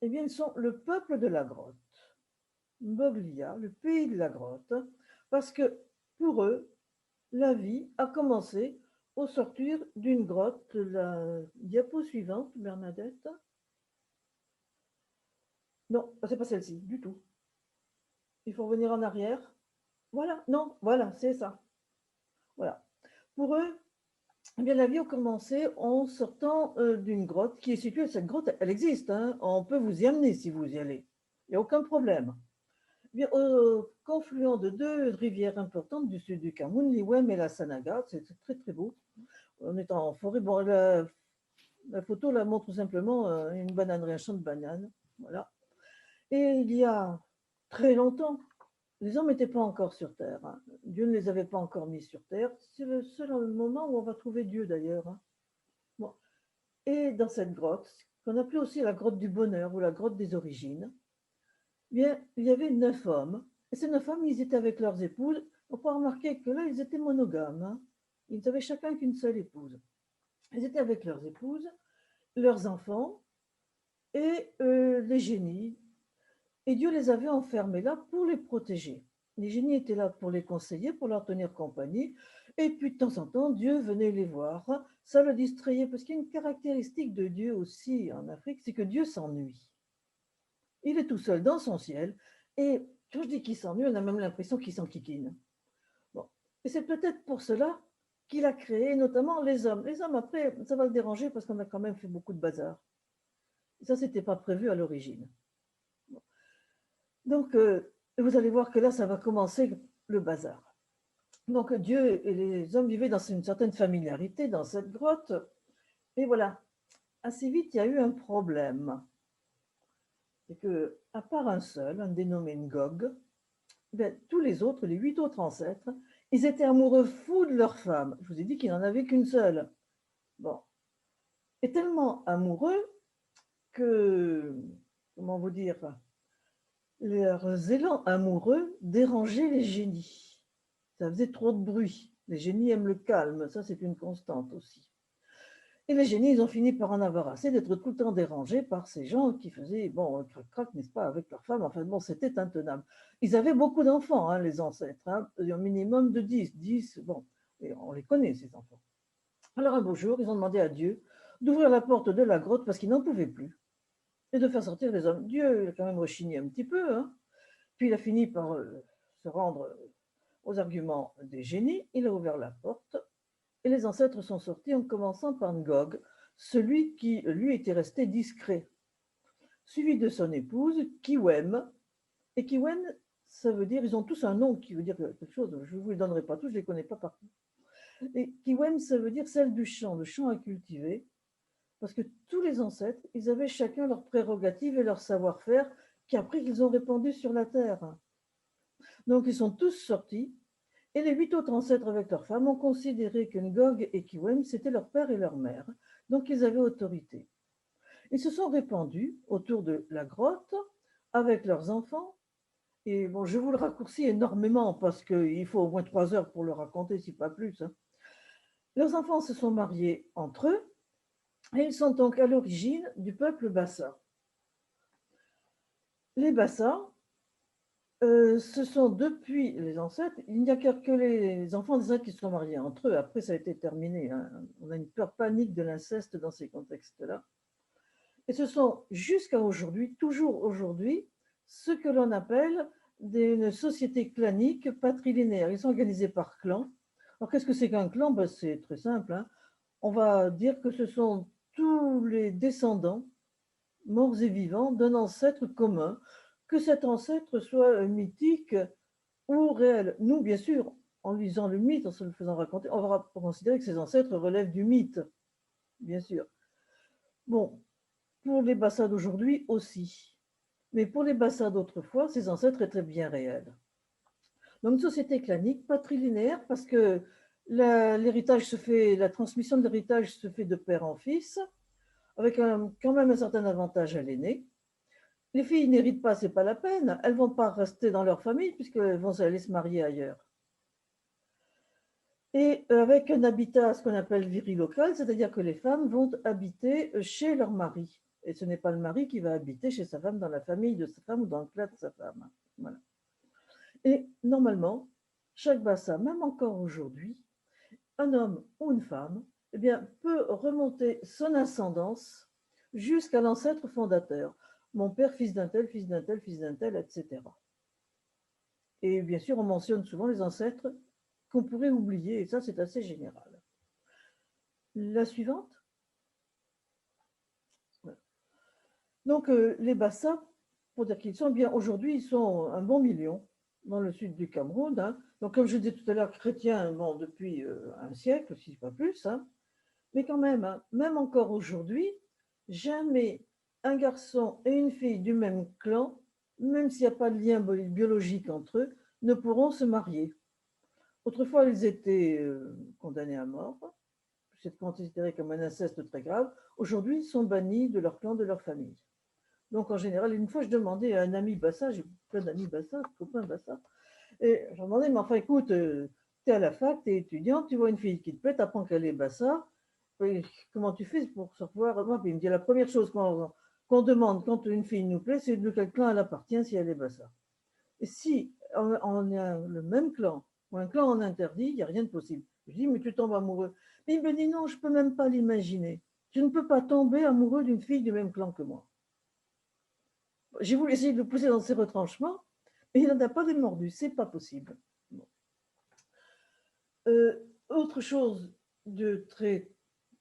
eh bien, ils sont le peuple de la grotte. Mboglia, le pays de la grotte, parce que pour eux, la vie a commencé au sortir d'une grotte. La diapo suivante, Bernadette. Non, c'est pas celle-ci, du tout. Il faut revenir en arrière. Voilà, non, voilà, c'est ça. Voilà. Pour eux, eh bien, la vie a commencé en sortant d'une grotte qui est située. Cette grotte, elle existe, hein, on peut vous y amener si vous y allez. Il n'y a aucun problème. Eh bien, au confluent de deux rivières importantes du sud du Cameroun, l'Iwem et la Sanaga, c'est très très beau. On est en forêt. Bon, la photo la montre simplement une bananerie, un champ de bananes. Voilà. Et il y a très longtemps, les hommes n'étaient pas encore sur Terre, hein. Dieu ne les avait pas encore mis sur Terre. C'est le seul moment où on va trouver Dieu d'ailleurs, hein. Bon. Et dans cette grotte, qu'on appelait aussi la grotte du bonheur ou la grotte des origines, Bien, il y avait 9 hommes. Et ces 9 hommes, ils étaient avec leurs épouses. On peut remarquer que là, ils étaient monogames, hein. Ils n'avaient chacun qu'une seule épouse. Ils étaient avec leurs épouses, leurs enfants et les génies. Et Dieu les avait enfermés là pour les protéger. Les génies étaient là pour les conseiller, pour leur tenir compagnie. Et puis de temps en temps, Dieu venait les voir. Ça le distrayait parce qu'il y a une caractéristique de Dieu aussi en Afrique, c'est que Dieu s'ennuie. Il est tout seul dans son ciel. Et quand je dis qu'il s'ennuie, on a même l'impression qu'il s'enquiquine. Bon. Et c'est peut-être pour cela qu'il a créé notamment les hommes. Les hommes, après, ça va le déranger parce qu'on a quand même fait beaucoup de bazar. Et ça, c'était pas prévu à l'origine. Donc, vous allez voir que là, ça va commencer le bazar. Donc, Dieu et les hommes vivaient dans une certaine familiarité dans cette grotte. Et voilà, assez vite, il y a eu un problème. C'est que, à part un seul, un dénommé Ngog, ben, tous les autres, les 8 autres ancêtres, ils étaient amoureux fous de leur femme. Je vous ai dit qu'il n'en avait qu'une seule. Bon. Et tellement amoureux que, comment vous dire, leurs élans amoureux dérangeaient les génies. Ça faisait trop de bruit. Les génies aiment le calme, ça c'est une constante aussi. Et les génies, ils ont fini par en avoir assez d'être tout le temps dérangés par ces gens qui faisaient, bon, crac-crac, n'est-ce pas, avec leurs femmes. Enfin bon, c'était intenable. Ils avaient beaucoup d'enfants, hein, les ancêtres, hein, un minimum de 10, bon, et on les connaît, ces enfants. Alors un beau jour, ils ont demandé à Dieu d'ouvrir la porte de la grotte parce qu'ils n'en pouvaient plus et de faire sortir les hommes. Dieu, il a quand même rechigné un petit peu, hein. Puis il a fini par se rendre aux arguments des génies. Il a ouvert la porte et les ancêtres sont sortis en commençant par Ngog, celui qui, lui, était resté discret, suivi de son épouse, Kiwem. Et Kiwem, ça veut dire, ils ont tous un nom qui veut dire quelque chose, je ne vous les donnerai pas tous, je ne les connais pas partout. Et Kiwem, ça veut dire celle du champ, le champ à cultiver, parce que tous les ancêtres, ils avaient chacun leurs prérogatives et leur savoir-faire qu'après qu'ils ont répandu sur la terre. Donc ils sont tous sortis, et les 8 autres ancêtres avec leurs femmes ont considéré que Ngog et Kiwem, c'était leur père et leur mère, donc ils avaient autorité. Ils se sont répandus autour de la grotte avec leurs enfants, et bon, je vous le raccourcis énormément parce qu'il faut au moins 3 heures pour le raconter, si pas plus, hein. Leurs enfants se sont mariés entre eux, et ils sont donc à l'origine du peuple Bassa. Les Bassa, ce sont depuis les ancêtres, il n'y a que les enfants des ancêtres qui se sont mariés entre eux. Après, ça a été terminé, hein. On a une peur panique de l'inceste dans ces contextes-là. Et ce sont jusqu'à aujourd'hui, toujours aujourd'hui, ce que l'on appelle une société clanique patrilinéaire. Ils sont organisés par clans. Alors, qu'est-ce que c'est qu'un clan? Ben, c'est très simple, hein. On va dire que ce sont tous les descendants, morts et vivants, d'un ancêtre commun, que cet ancêtre soit mythique ou réel. Nous, bien sûr, en lisant le mythe, en se le faisant raconter, on va considérer que ces ancêtres relèvent du mythe, bien sûr. Bon, pour les Bassa d'aujourd'hui aussi. Mais pour les Bassa d'autrefois, ces ancêtres étaient bien réels. Donc, une société clanique, patrilinéaire, parce que l'héritage se fait, la transmission de l'héritage se fait de père en fils, avec quand même un certain avantage à l'aîné. Les filles n'héritent pas, c'est pas la peine. Elles vont pas rester dans leur famille puisqu'elles vont aller se marier ailleurs. Et avec un habitat, ce qu'on appelle virilocal, c'est-à-dire que les femmes vont habiter chez leur mari. Et ce n'est pas le mari qui va habiter chez sa femme, dans la famille de sa femme ou dans le clan de sa femme. Voilà. Et normalement, chaque bassin, même encore aujourd'hui, un homme ou une femme, eh bien, peut remonter son ascendance jusqu'à l'ancêtre fondateur. Mon père, fils d'un tel, fils d'un tel, fils d'un tel, etc. Et bien sûr, on mentionne souvent les ancêtres qu'on pourrait oublier, et ça, c'est assez général. La suivante. Voilà. Donc, les Bassa, pour dire qu'ils sont bien, aujourd'hui, ils sont un bon million dans le sud du Cameroun, hein. Donc, comme je disais tout à l'heure, chrétiens, bon, depuis un siècle, si pas plus, hein. Mais quand même, hein, même encore aujourd'hui, jamais un garçon et une fille du même clan, même s'il n'y a pas de lien biologique entre eux, ne pourront se marier. Autrefois, ils étaient condamnés à mort. C'est considéré comme un inceste très grave. Aujourd'hui, ils sont bannis de leur clan, de leur famille. Donc, en général, une fois, je demandais à un ami Bassa, j'ai plein d'amis Bassa, copains Bassa, et je demandais, mais enfin, écoute, tu es à la fac, tu es étudiante, tu vois une fille qui te plaît, tu apprends qu'elle est Bassa, et comment tu fais pour savoir? Moi, il me dit, la première chose qu'on demande quand une fille nous plaît, c'est de quel clan elle appartient si elle est Bassa. Et si on a le même clan, ou un clan en interdit, il n'y a rien de possible. Je dis, mais tu tombes amoureux. Mais il me dit, non, je ne peux même pas l'imaginer. Je ne peux pas tomber amoureux d'une fille du même clan que moi. J'ai voulu essayer de le pousser dans ses retranchements, mais il n'en a pas démordu. C'est pas possible. Bon. Autre chose de très,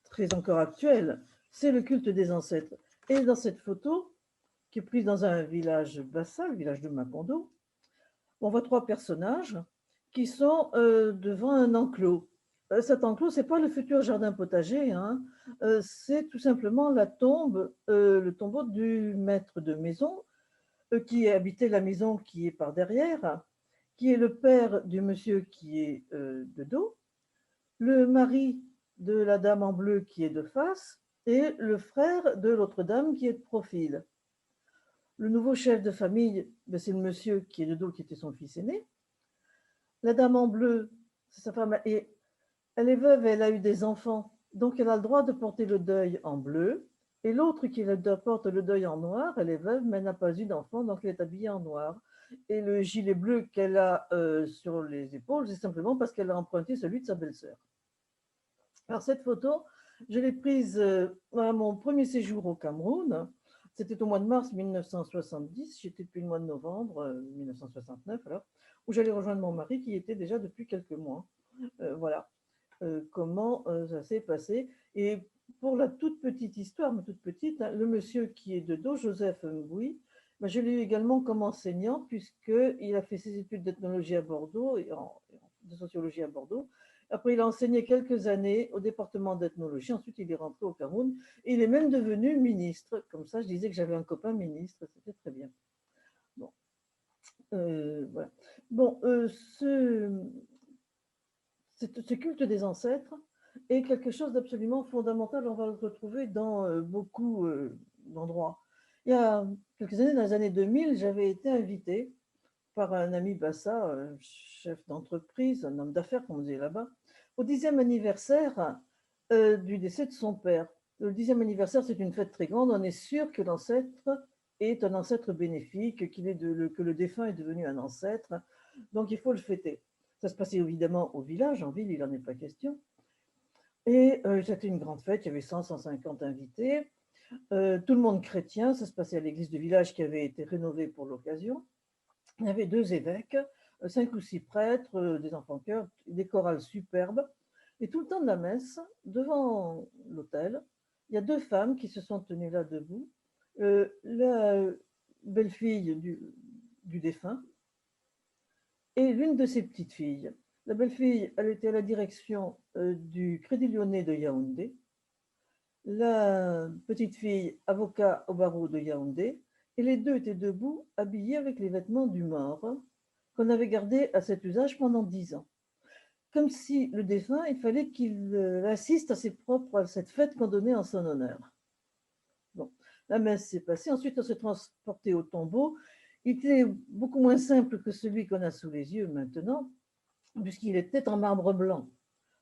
très encore actuel, c'est le culte des ancêtres. Et dans cette photo, qui est prise dans un village bassa, le village de Macondo, on voit trois personnages qui sont devant un enclos. Cet enclos, ce n'est pas le futur jardin potager, hein. C'est tout simplement la tombe, le tombeau du maître de maison qui habitait la maison qui est par derrière, qui est le père du monsieur qui est de dos, le mari de la dame en bleu qui est de face et le frère de l'autre dame qui est de profil. Le nouveau chef de famille, ben, c'est le monsieur qui est de dos, qui était son fils aîné. La dame en bleu, c'est sa femme, et elle est veuve, elle a eu des enfants, donc elle a le droit de porter le deuil en bleu. Et l'autre qui porte le deuil en noir, elle est veuve, mais elle n'a pas eu d'enfant, donc elle est habillée en noir. Et le gilet bleu qu'elle a sur les épaules, c'est simplement parce qu'elle a emprunté celui de sa belle-sœur. Alors cette photo, je l'ai prise à mon premier séjour au Cameroun. C'était au mois de mars 1970, j'étais depuis le mois de novembre 1969, alors, où j'allais rejoindre mon mari qui était déjà depuis quelques mois. Voilà comment ça s'est passé. Et pour la toute petite histoire, mais toute petite, hein, le monsieur qui est de dos, Joseph Mboui, ben, je l'ai eu également comme enseignant puisqu'il a fait ses études d'ethnologie à Bordeaux et de sociologie à Bordeaux. Après, il a enseigné quelques années au département d'ethnologie. Ensuite, il est rentré au Cameroun et il est même devenu ministre. Comme ça, je disais que j'avais un copain ministre. C'était très bien. Bon, voilà. Bon, ce culte des ancêtres est quelque chose d'absolument fondamental. On va le retrouver dans beaucoup d'endroits. Il y a quelques années, dans les années 2000, j'avais été invitée par un ami Bassa, chef d'entreprise, un homme d'affaires, comme on disait là-bas, au 10e anniversaire du décès de son père. Le 10e anniversaire, c'est une fête très grande. On est sûr que l'ancêtre est un ancêtre bénéfique, que le défunt est devenu un ancêtre. Donc, il faut le fêter. Ça se passait évidemment au village, en ville, il n'en est pas question. Et c'était une grande fête, il y avait 100, 150 invités, tout le monde chrétien, ça se passait à l'église du village qui avait été rénovée pour l'occasion. Il y avait 2 évêques, 5 ou 6 prêtres, des enfants-chœurs, des chorales superbes. Et tout le temps de la messe, devant l'autel, il y a 2 femmes qui se sont tenues là debout. La belle-fille du défunt, et l'une de ses petites filles. La belle-fille, elle était à la direction du Crédit Lyonnais de Yaoundé. La petite fille, avocat au barreau de Yaoundé. Et les deux étaient debout, habillés avec les vêtements du mort, qu'on avait gardés à cet usage pendant 10 ans. Comme si le défunt, il fallait qu'il assiste à cette fête qu'on donnait en son honneur. Bon, la messe s'est passée. Ensuite, on s'est transporté au tombeau. Il était beaucoup moins simple que celui qu'on a sous les yeux maintenant, puisqu'il était en marbre blanc.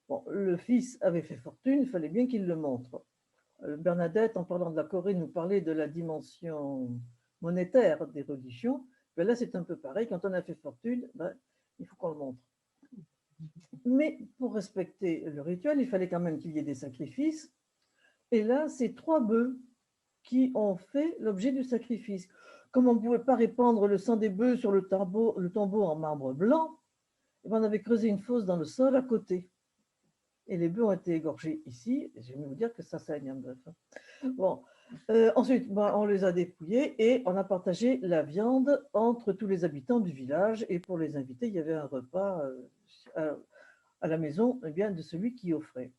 Bon, le fils avait fait fortune, il fallait bien qu'il le montre. Bernadette, en parlant de la Corée, nous parlait de la dimension monétaire des religions. Ben là, c'est un peu pareil. Quand on a fait fortune, ben, il faut qu'on le montre. Mais pour respecter le rituel, il fallait quand même qu'il y ait des sacrifices. Et là, c'est 3 bœufs qui ont fait l'objet du sacrifice. Comme on ne pouvait pas répandre le sang des bœufs sur le tombeau en marbre blanc, on avait creusé une fosse dans le sol à côté. Et les bœufs ont été égorgés ici. Et je vais vous dire que ça saigne un bœuf. Bon. Ensuite, on les a dépouillés et on a partagé la viande entre tous les habitants du village. Et pour les invités, il y avait un repas à la maison de celui qui offrait.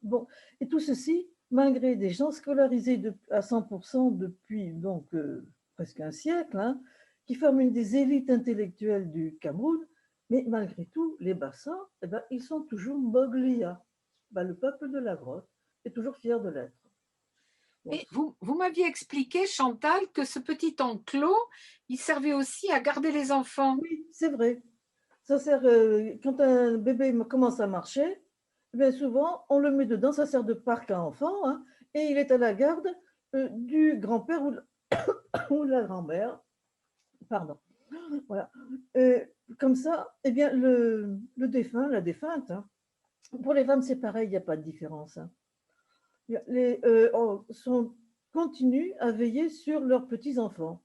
Bon. Et tout ceci, malgré des gens scolarisés à 100% depuis donc presque un siècle, hein, qui forment une des élites intellectuelles du Cameroun, mais malgré tout, les Bassins, eh ben, ils sont toujours Moglia. Ben, le peuple de la grotte est toujours fier de l'être. Bon. Et vous m'aviez expliqué, Chantal, que ce petit enclos, il servait aussi à garder les enfants. Oui, c'est vrai. Ça sert, quand un bébé commence à marcher, bien souvent, on le met dedans, ça sert de parc à enfants, hein, et il est à la garde du grand-père ou de la grand-mère. Pardon. Voilà. Euh, Comme ça, eh bien, le défunt, la défunte, hein, pour les femmes, c'est pareil, il n'y a pas de différence. Hein. Continuent à veiller sur leurs petits-enfants.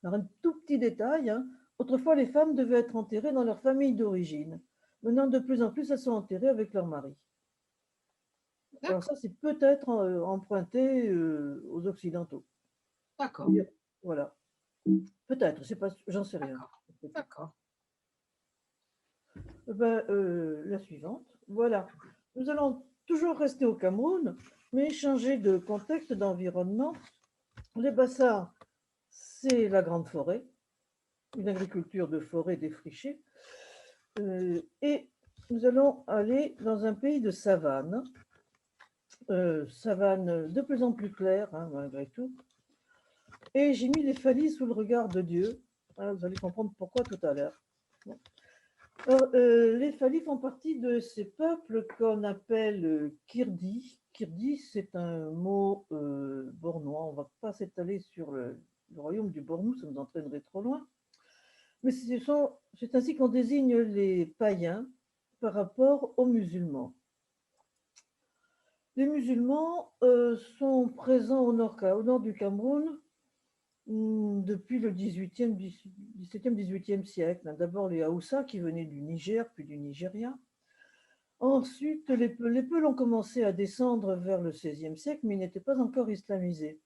Alors, un tout petit détail, hein, autrefois, les femmes devaient être enterrées dans leur famille d'origine. Maintenant, de plus en plus, elles sont enterrées avec leur mari. Alors ça, c'est peut-être emprunté aux Occidentaux. D'accord, Voilà. Peut-être, c'est pas, j'en sais rien. d'accord, d'accord. Ben, la suivante. Voilà. Nous allons toujours rester au Cameroun, mais changer de contexte, d'environnement. Les Bassards, c'est la grande forêt, une agriculture de forêt défrichée. Et nous allons aller dans un pays de savane, savane de plus en plus claire, hein, malgré tout. Et j'ai mis les Falis sous le regard de Dieu. Hein, vous allez comprendre pourquoi tout à l'heure. Bon. Alors, les Falis font partie de ces peuples qu'on appelle Kirdi. Kirdi, c'est un mot bornois. On ne va pas s'étaler sur le royaume du Bornou, ça nous entraînerait trop loin. Mais c'est ainsi qu'on désigne les païens par rapport aux musulmans. Les musulmans sont présents au nord du Cameroun depuis le 17e, 18e siècle. D'abord les Haoussa qui venaient du Niger, puis du Nigeria. Ensuite, les Peuls ont commencé à descendre vers le 16e siècle, mais ils n'étaient pas encore islamisés.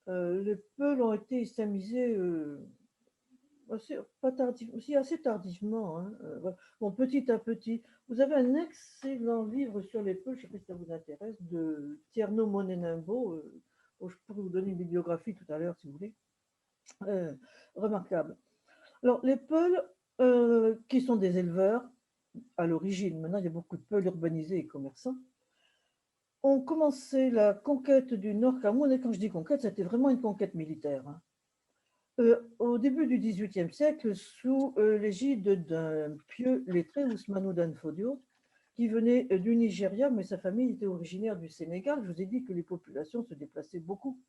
Les Peuls ont été islamisés assez tardivement. Hein. Voilà. Bon, petit à petit. Vous avez un excellent livre sur les Peuls, je ne sais pas si ça vous intéresse, de Tierno Monenimbo. Je pourrais vous donner une bibliographie tout à l'heure si vous voulez. Remarquable. Alors, les Peuls, qui sont des éleveurs à l'origine, maintenant il y a beaucoup de Peuls urbanisés et commerçants, ont commencé la conquête du Nord Cameroun. Et quand je dis conquête, c'était vraiment une conquête militaire. Hein. Au début du XVIIIe siècle, sous l'égide d'un pieux lettré, Ousmane Danfodio, qui venait du Nigeria, mais sa famille était originaire du Sénégal. Je vous ai dit que les populations se déplaçaient beaucoup.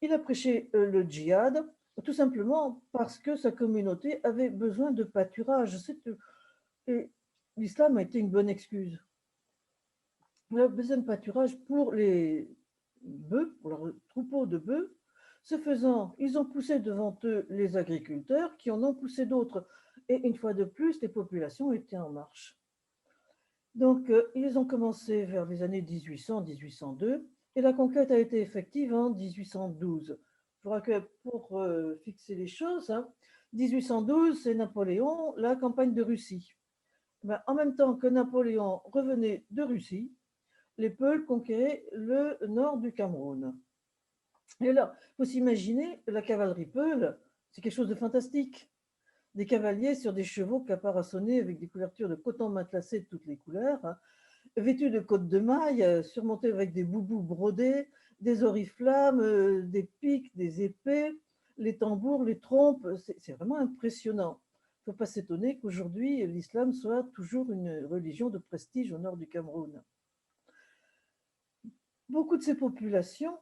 Il a prêché le djihad, tout simplement parce que sa communauté avait besoin de pâturage. Et l'islam a été une bonne excuse. Il avait besoin de pâturage pour les bœufs, pour leurs troupeaux de bœufs. Ce faisant, ils ont poussé devant eux les agriculteurs qui en ont poussé d'autres. Et une fois de plus, les populations étaient en marche. Donc, ils ont commencé vers les années 1800-1802 et la conquête a été effective en 1812. Je crois que pour fixer les choses, hein, 1812, c'est Napoléon, la campagne de Russie. Ben, en même temps que Napoléon revenait de Russie, les Peuls conquéraient le nord du Cameroun. Et là, il faut s'imaginer, la cavalerie Peul, c'est quelque chose de fantastique. Des cavaliers sur des chevaux caparaçonnés avec des couvertures de coton matelassé de toutes les couleurs, hein, vêtus de côtes de mailles, surmontés avec des boubous brodés, des oriflammes, des piques, des épées, les tambours, les trompes. C'est vraiment impressionnant. Il ne faut pas s'étonner qu'aujourd'hui, l'islam soit toujours une religion de prestige au nord du Cameroun. Beaucoup de ces populations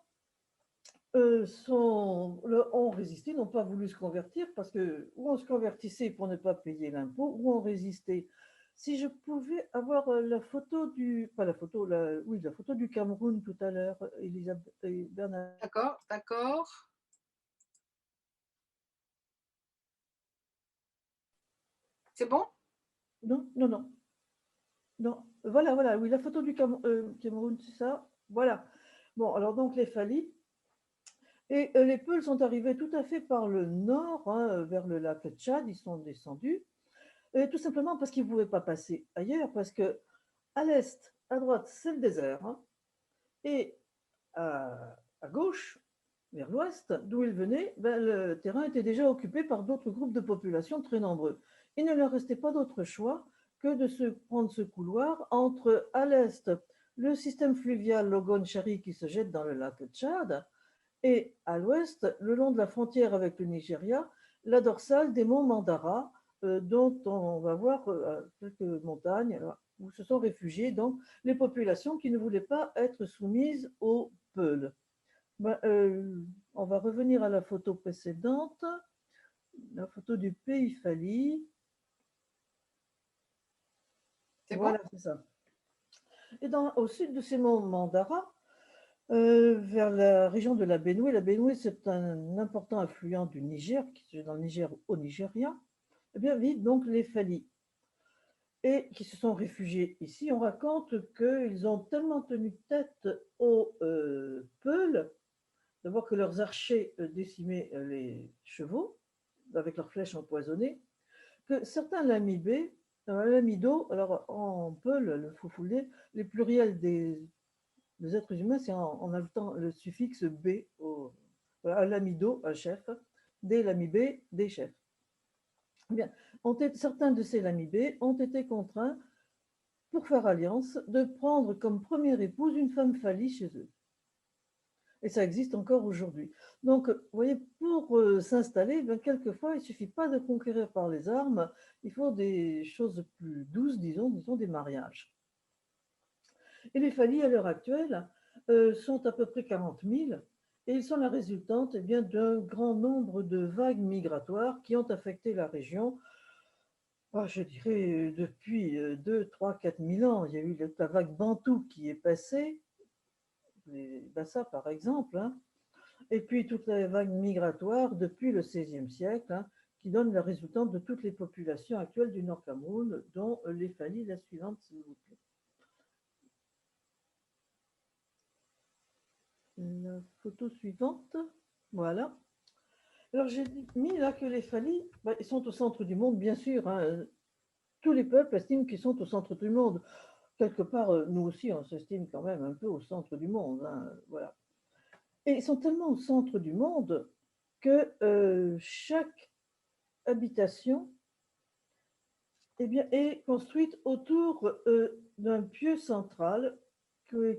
ont résisté, n'ont pas voulu se convertir parce que ou on se convertissait pour ne pas payer l'impôt, ou on résistait. Si je pouvais avoir la photo pas la photo, oui, la photo du Cameroun tout à l'heure, Elisabeth et Bernard. D'accord, d'accord. C'est bon? Non, non, non, non. Voilà, voilà, oui, la photo du Cameroun, c'est ça. Voilà. Bon, alors donc les Falis. Et les Peuls sont arrivés tout à fait par le nord, hein, vers le lac Tchad, ils sont descendus, tout simplement parce qu'ils ne pouvaient pas passer ailleurs, parce que à l'est, à droite, c'est le désert, hein, et à gauche, vers l'ouest, d'où ils venaient, ben, le terrain était déjà occupé par d'autres groupes de population très nombreux. Il ne leur restait pas d'autre choix que de se prendre ce couloir entre, à l'est, le système fluvial Logon-Chari qui se jette dans le lac Tchad, et à l'ouest, le long de la frontière avec le Nigeria, la dorsale des monts Mandara, dont on va voir quelques montagnes où se sont réfugiées donc les populations qui ne voulaient pas être soumises aux Peuls. Ben, on va revenir à la photo précédente, la photo du pays Fali. C'est bon? Voilà, c'est ça. Et au sud de ces monts Mandara, vers la région de la Benue, c'est un important affluent du Niger, qui est dans le Niger au Nigeria, eh bien, vivent donc les Fali. Et qui se sont réfugiés ici. On raconte qu'ils ont tellement tenu tête aux Peuls, d'abord que leurs archers décimaient les chevaux avec leurs flèches empoisonnées, que certains lamido, alors en Peul, le foufoulé, les pluriels des êtres humains, c'est en ajoutant le suffixe B voilà, lamido, un chef, des lamibé, des chefs. Eh bien, certains de ces lamibés ont été contraints, pour faire alliance, de prendre comme première épouse une femme Fali chez eux. Et ça existe encore aujourd'hui. Donc, vous voyez, pour s'installer, ben, quelquefois, il ne suffit pas de conquérir par les armes, il faut des choses plus douces, disons des mariages. Et les Fali, à l'heure actuelle, sont à peu près 40 000, et ils sont la résultante eh bien, d'un grand nombre de vagues migratoires qui ont affecté la région, je dirais, depuis 2, 3, 4 000 ans. Il y a eu la vague Bantou qui est passée, les Bassa par exemple, hein, et puis toute la vague migratoire depuis le XVIe siècle, hein, qui donne la résultante de toutes les populations actuelles du Nord Cameroun, dont les Fali, la suivante, s'il vous plaît. La photo suivante, voilà. Alors j'ai mis là que les Fali, ils sont au centre du monde, bien sûr. Hein. Tous les peuples estiment qu'ils sont au centre du monde. Quelque part, nous aussi, on s'estime quand même un peu au centre du monde. Hein, voilà. Et ils sont tellement au centre du monde que chaque habitation eh bien, est construite autour d'un pieu central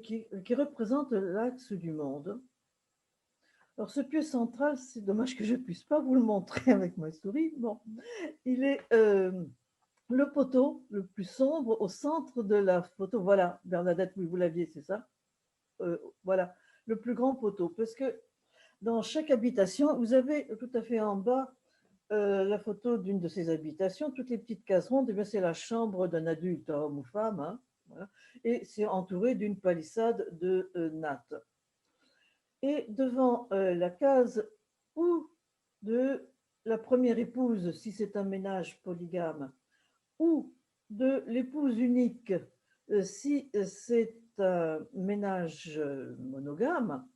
qui représente l'axe du monde. Alors, ce pieu central, c'est dommage que je ne puisse pas vous le montrer avec ma souris. Bon, il est le poteau le plus sombre au centre de la photo. Voilà, Bernadette, oui, vous l'aviez, c'est ça. Voilà, le plus grand poteau. Parce que dans chaque habitation, vous avez tout à fait en bas la photo d'une de ces habitations. Toutes les petites cases rondes, eh c'est la chambre d'un adulte, homme ou femme. Hein, voilà, et c'est entouré d'une palissade de nattes. Et devant la case ou de la première épouse, si c'est un ménage polygame, ou de l'épouse unique, si c'est un ménage monogame,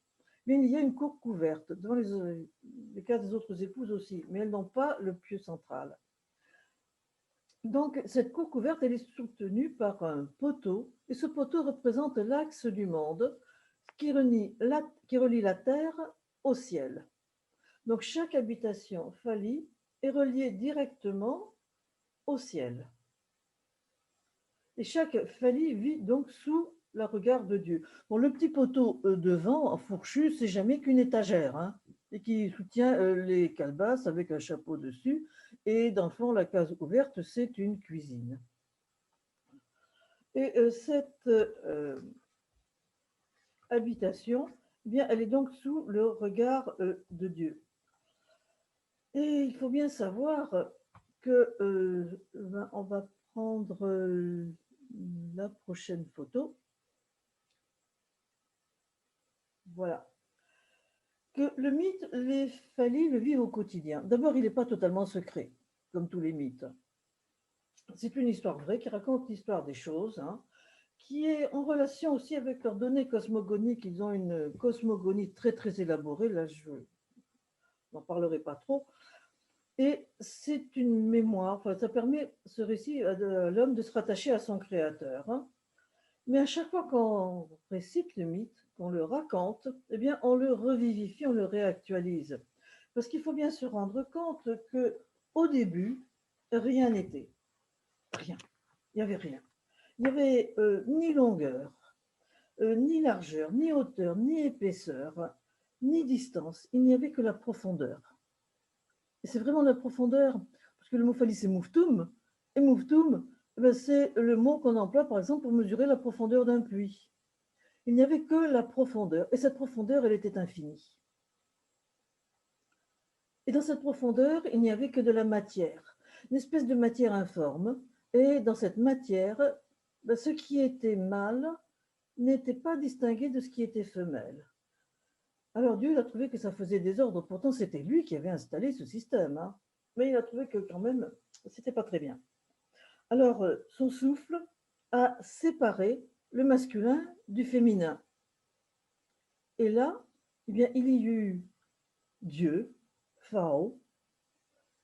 mais il y a une cour couverte, dans les cas des autres épouses aussi, mais elles n'ont pas le pieu central. Donc, cette cour couverte, elle est soutenue par un poteau, et ce poteau représente l'axe du monde qui relie la terre au ciel. Donc, chaque habitation Fali est reliée directement au ciel. Et chaque Fali vit donc sous le regard de Dieu. Bon, le petit poteau devant, fourchu, c'est jamais qu'une étagère, hein, et qui soutient les calebasses avec un chapeau dessus. Et dans le fond, la case ouverte, c'est une cuisine. Et cette habitation, eh bien, elle est donc sous le regard de Dieu. Et il faut bien savoir que on va prendre la prochaine photo. Voilà. Que le mythe, les Fali le vivent au quotidien. D'abord, il n'est pas totalement secret, comme tous les mythes. C'est une histoire vraie qui raconte l'histoire des choses, hein, qui est en relation aussi avec leurs données cosmogoniques. Ils ont une cosmogonie très, très élaborée. Là, je n'en parlerai pas trop. Et c'est une mémoire. Enfin, ça permet, ce récit, à l'homme de se rattacher à son créateur. Hein. Mais à chaque fois qu'on récite le mythe, qu'on le raconte, eh bien, on le revivifie, on le réactualise. Parce qu'il faut bien se rendre compte que au début, rien n'était. Rien. Il n'y avait rien. Il n'y avait ni longueur, ni largeur, ni hauteur, ni épaisseur, ni distance. Il n'y avait que la profondeur. Et c'est vraiment la profondeur, parce que le mot phalli, c'est mouftoum, et mouftoum, c'est le mot qu'on emploie, par exemple, pour mesurer la profondeur d'un puits. Il n'y avait que la profondeur, et cette profondeur, elle était infinie. Et dans cette profondeur, il n'y avait que de la matière, une espèce de matière informe, et dans cette matière, ce qui était mâle n'était pas distingué de ce qui était femelle. Alors Dieu, il a trouvé que ça faisait désordre. Pourtant, c'était lui qui avait installé ce système. Hein. Mais il a trouvé que quand même, c'était pas très bien. Alors, son souffle a séparé le masculin du féminin. Et là, eh bien, il y eut Dieu, Phao,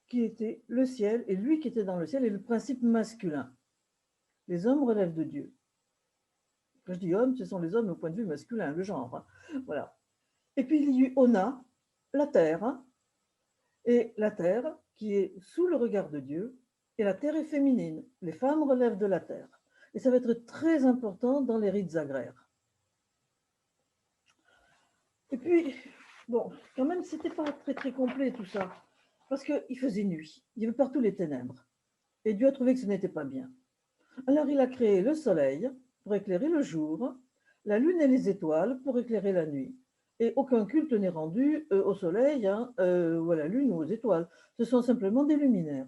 qui était le ciel, et lui qui était dans le ciel est le principe masculin. Les hommes relèvent de Dieu. Quand je dis hommes, ce sont les hommes au point de vue masculin, le genre. Hein. Voilà. Et puis il y eut Ona, la terre, et la terre qui est sous le regard de Dieu, et la terre est féminine. Les femmes relèvent de la terre. Et ça va être très important dans les rites agraires. Et puis, bon, quand même, c'était pas très très complet tout ça, parce qu'il faisait nuit, il y avait partout les ténèbres. Et Dieu a trouvé que ce n'était pas bien. Alors il a créé le soleil pour éclairer le jour, la lune et les étoiles pour éclairer la nuit. Et aucun culte n'est rendu au soleil, hein, ou à la lune ou aux étoiles. Ce sont simplement des luminaires.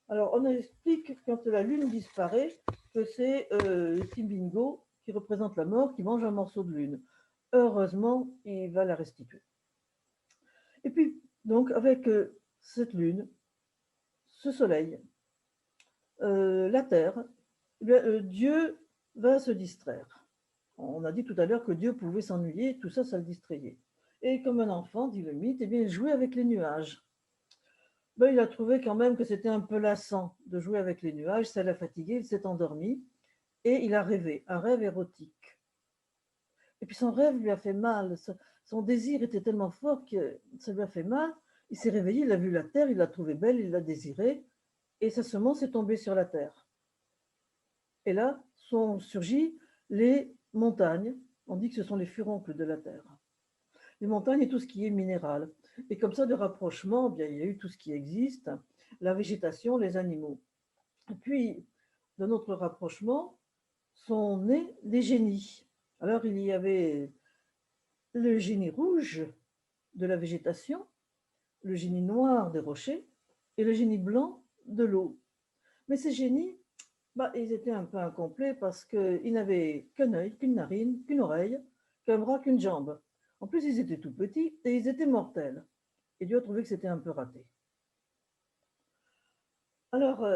Alors on explique quand la lune disparaît que c'est Timbingo qui représente la mort qui mange un morceau de lune. Heureusement, il va la restituer. Et puis, donc, avec cette lune, ce soleil, la terre, Dieu va se distraire. On a dit tout à l'heure que Dieu pouvait s'ennuyer, tout ça, ça le distrayait. Et comme un enfant, dit le mythe, eh bien, il jouait avec les nuages. Ben, il a trouvé quand même que c'était un peu lassant de jouer avec les nuages, ça l'a fatigué, il s'est endormi et il a rêvé, un rêve érotique. Et puis son rêve lui a fait mal, son désir était tellement fort que ça lui a fait mal. Il s'est réveillé, il a vu la terre, il l'a trouvée belle, il l'a désirée, et sa semence est tombée sur la terre. Et là sont surgies les montagnes. On dit que ce sont les furoncles de la terre. Les montagnes et tout ce qui est minéral. Et comme ça, de rapprochement, bien, il y a eu tout ce qui existe, la végétation, les animaux. Et puis, de notre rapprochement, sont nés les génies. Alors, il y avait le génie rouge de la végétation, le génie noir des rochers et le génie blanc de l'eau. Mais ces génies, ils étaient un peu incomplets parce qu'ils n'avaient qu'un œil, qu'une narine, qu'une oreille, qu'un bras, qu'une jambe. En plus, ils étaient tout petits et ils étaient mortels. Et Dieu a trouvé que c'était un peu raté. Alors,